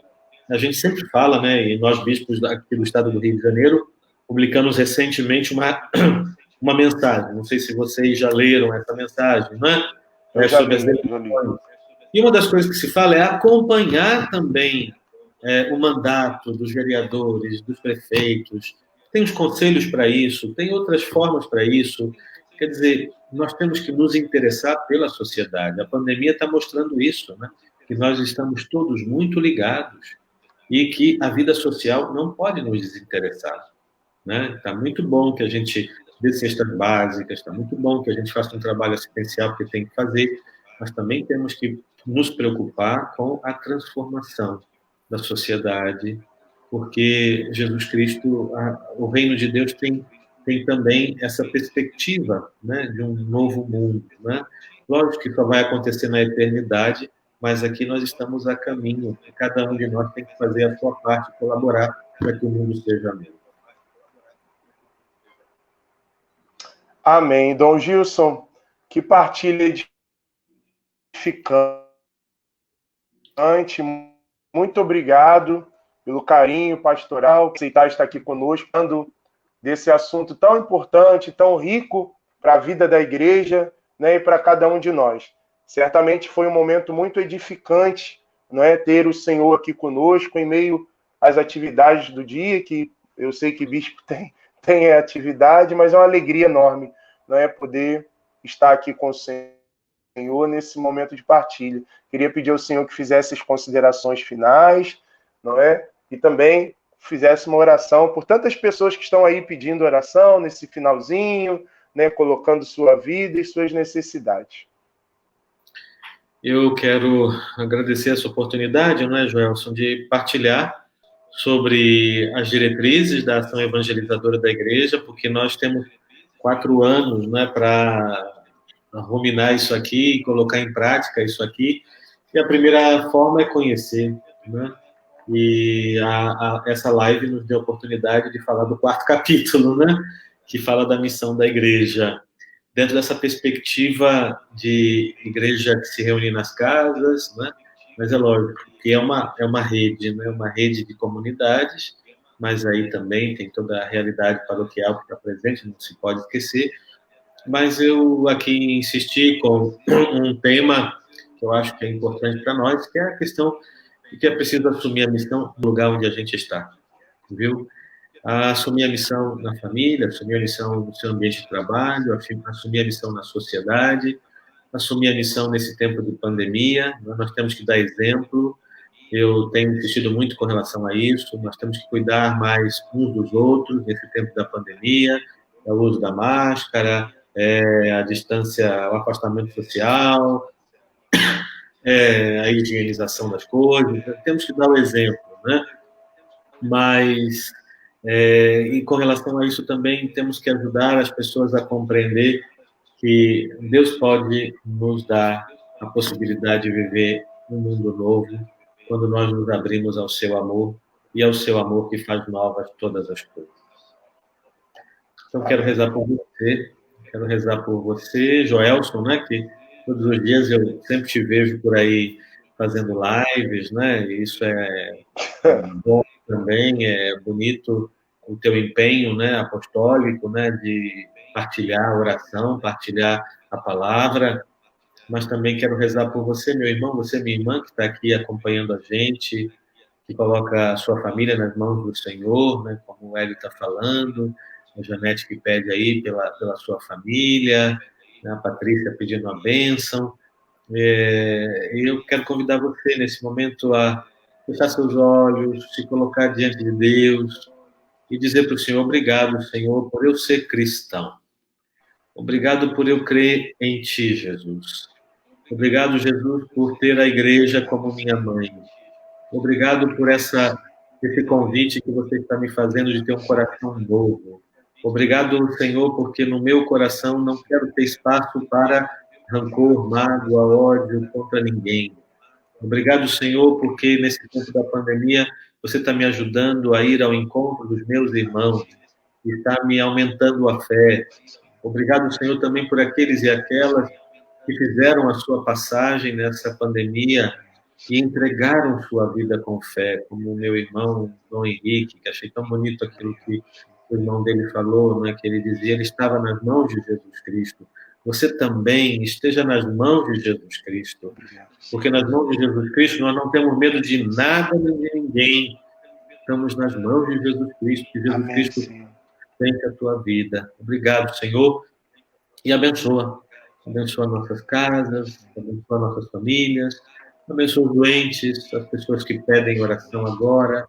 A gente sempre fala, né? E nós bispos aqui do Estado do Rio de Janeiro publicamos recentemente uma mensagem. Não sei se vocês já leram essa mensagem, não é? Sobre as eleições. E uma das coisas que se fala é acompanhar também o mandato dos vereadores, dos prefeitos. Tem os conselhos para isso, tem outras formas para isso. Quer dizer, nós temos que nos interessar pela sociedade. A pandemia está mostrando isso, né? que nós estamos todos muito ligados e que a vida social não pode nos desinteressar, né? Está muito bom que a gente dê cestas básicas, está muito bom que a gente faça um trabalho assistencial que tem que fazer, mas também temos que nos preocupar com a transformação da sociedade, porque Jesus Cristo, o reino de Deus tem também essa perspectiva, né, de um novo mundo, né? Lógico que só vai acontecer na eternidade, mas aqui nós estamos a caminho, e cada um de nós tem que fazer a sua parte, colaborar para que o mundo seja melhor. Amém. Dom Gilson, que partilha edificante. Muito obrigado pelo carinho pastoral, aceitar estar aqui conosco, falando desse assunto tão importante, tão rico para a vida da igreja, né, e para cada um de nós. Certamente foi um momento muito edificante, não é, ter o Senhor aqui conosco em meio às atividades do dia, que eu sei que bispo tem atividade, mas é uma alegria enorme, não é, poder estar aqui com o Senhor nesse momento de partilha. Queria pedir ao Senhor que fizesse as considerações finais, não é? E também fizesse uma oração por tantas pessoas que estão aí pedindo oração nesse finalzinho, né, colocando sua vida e suas necessidades. Eu quero agradecer essa oportunidade, não é, Joelson, de partilhar sobre as diretrizes da ação evangelizadora da igreja, porque nós temos 4 anos, né, para ruminar isso aqui e colocar em prática isso aqui. E a primeira forma é conhecer, né? E essa live nos deu a oportunidade de falar do 4º capítulo, né? Que fala da missão da igreja. Dentro dessa perspectiva de igreja que se reúne nas casas, né? Mas é lógico que é uma rede, né? Uma rede de comunidades, mas aí também tem toda a realidade paroquial que está presente, não se pode esquecer. Mas eu aqui insisti com um tema que eu acho que é importante para nós, que é a questão de que é preciso assumir a missão no lugar onde a gente está, viu? Assumir a missão na família, assumir a missão no seu ambiente de trabalho, assumir a missão na sociedade, assumir a missão nesse tempo de pandemia. Nós temos que dar exemplo. Eu tenho insistido muito com relação a isso. Nós temos que cuidar mais uns dos outros nesse tempo da pandemia, o uso da máscara, a distância, o afastamento social, a higienização das coisas. Temos que dar o exemplo, né? Mas, e com relação a isso também, temos que ajudar as pessoas a compreender que Deus pode nos dar a possibilidade de viver um mundo novo quando nós nos abrimos ao seu amor e ao seu amor que faz novas todas as coisas. Então, quero rezar por você, Joelson, né, que todos os dias eu sempre te vejo por aí fazendo lives, né, e isso é bom também, é bonito o teu empenho, né, apostólico, né, de partilhar a oração, partilhar a palavra, mas também quero rezar por você, meu irmão, você, minha irmã, que está aqui acompanhando a gente, que coloca a sua família nas mãos do Senhor, né, como o Hélio está falando, a Janete que pede aí pela sua família, né, a Patrícia pedindo a bênção. Eu quero convidar você nesse momento a fechar seus olhos, se colocar diante de Deus e dizer para o Senhor: obrigado, Senhor, por eu ser cristão. Obrigado por eu crer em Ti, Jesus. Obrigado, Jesus, por ter a igreja como minha mãe. Obrigado por esse convite que você está me fazendo de ter um coração novo. Obrigado, Senhor, porque no meu coração não quero ter espaço para rancor, mágoa, ódio contra ninguém. Obrigado, Senhor, porque nesse tempo da pandemia você está me ajudando a ir ao encontro dos meus irmãos, está me aumentando a fé. Obrigado, Senhor, também por aqueles e aquelas que fizeram a sua passagem nessa pandemia e entregaram sua vida com fé, como o meu irmão Dom Henrique, que achei tão bonito aquilo que o irmão dele falou, né, que ele dizia, ele estava nas mãos de Jesus Cristo. Você também esteja nas mãos de Jesus Cristo, porque nas mãos de Jesus Cristo nós não temos medo de nada nem de ninguém. Estamos nas mãos de Jesus Cristo, que Jesus Amém, Cristo tem a tua vida. Obrigado, Senhor, e abençoa. Abençoa nossas casas, abençoa nossas famílias, Abençoa os doentes, as pessoas que pedem oração agora.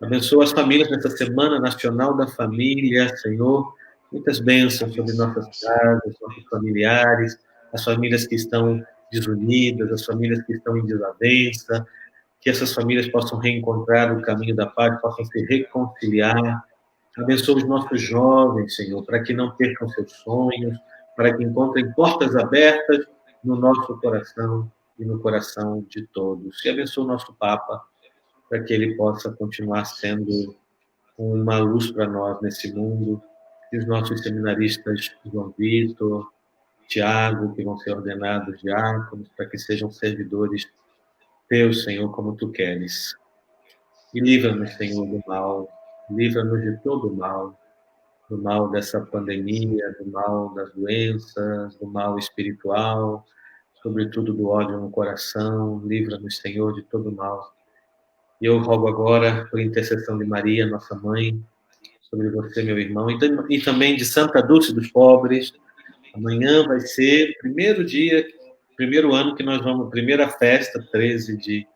Abençoa as famílias nessa Semana Nacional da Família, Senhor. Muitas bênçãos sobre nossas casas, nossos familiares, as famílias que estão desunidas, as famílias que estão em desavença, que essas famílias possam reencontrar o caminho da paz, possam se reconciliar. Abençoa os nossos jovens, Senhor, para que não percam seus sonhos, para que encontrem portas abertas no nosso coração e no coração de todos. E abençoa o nosso Papa, para que ele possa continuar sendo uma luz para nós nesse mundo. E os nossos seminaristas, João Vitor, Tiago, que vão ser ordenados diáconos, para que sejam servidores teus, Senhor, como tu queres. E livra-nos, Senhor, do mal, livra-nos de todo o mal, do mal dessa pandemia, do mal das doenças, do mal espiritual, sobretudo do ódio no coração. Livra-nos, Senhor, de todo o mal. E eu rogo agora, por intercessão de Maria, nossa mãe, sobre você, meu irmão, e também de Santa Dulce dos Pobres. Amanhã vai ser o primeiro dia, primeiro ano que nós vamos, primeira festa, 13 de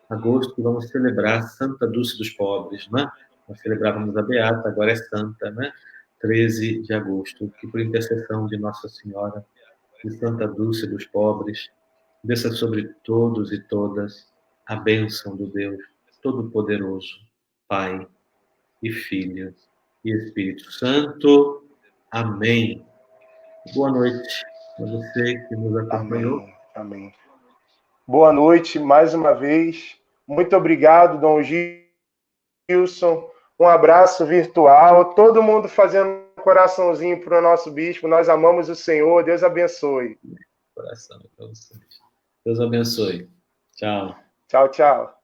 agosto, que vamos celebrar Santa Dulce dos Pobres, né? Nós celebrávamos a Beata, agora é Santa, né? 13 de agosto, que por intercessão de Nossa Senhora, de Santa Dulce dos Pobres, desça sobre todos e todas a bênção do Deus Todo-Poderoso, Pai e Filho e Espírito Santo. Amém. Boa noite a você que nos acompanhou. Amém. Amém. Boa noite mais uma vez. Muito obrigado, Dom Gilson. Um abraço virtual. Todo mundo fazendo um coraçãozinho para o nosso bispo. Nós amamos o Senhor. Deus abençoe. Coração para vocês. Deus abençoe. Tchau. Tchau, tchau.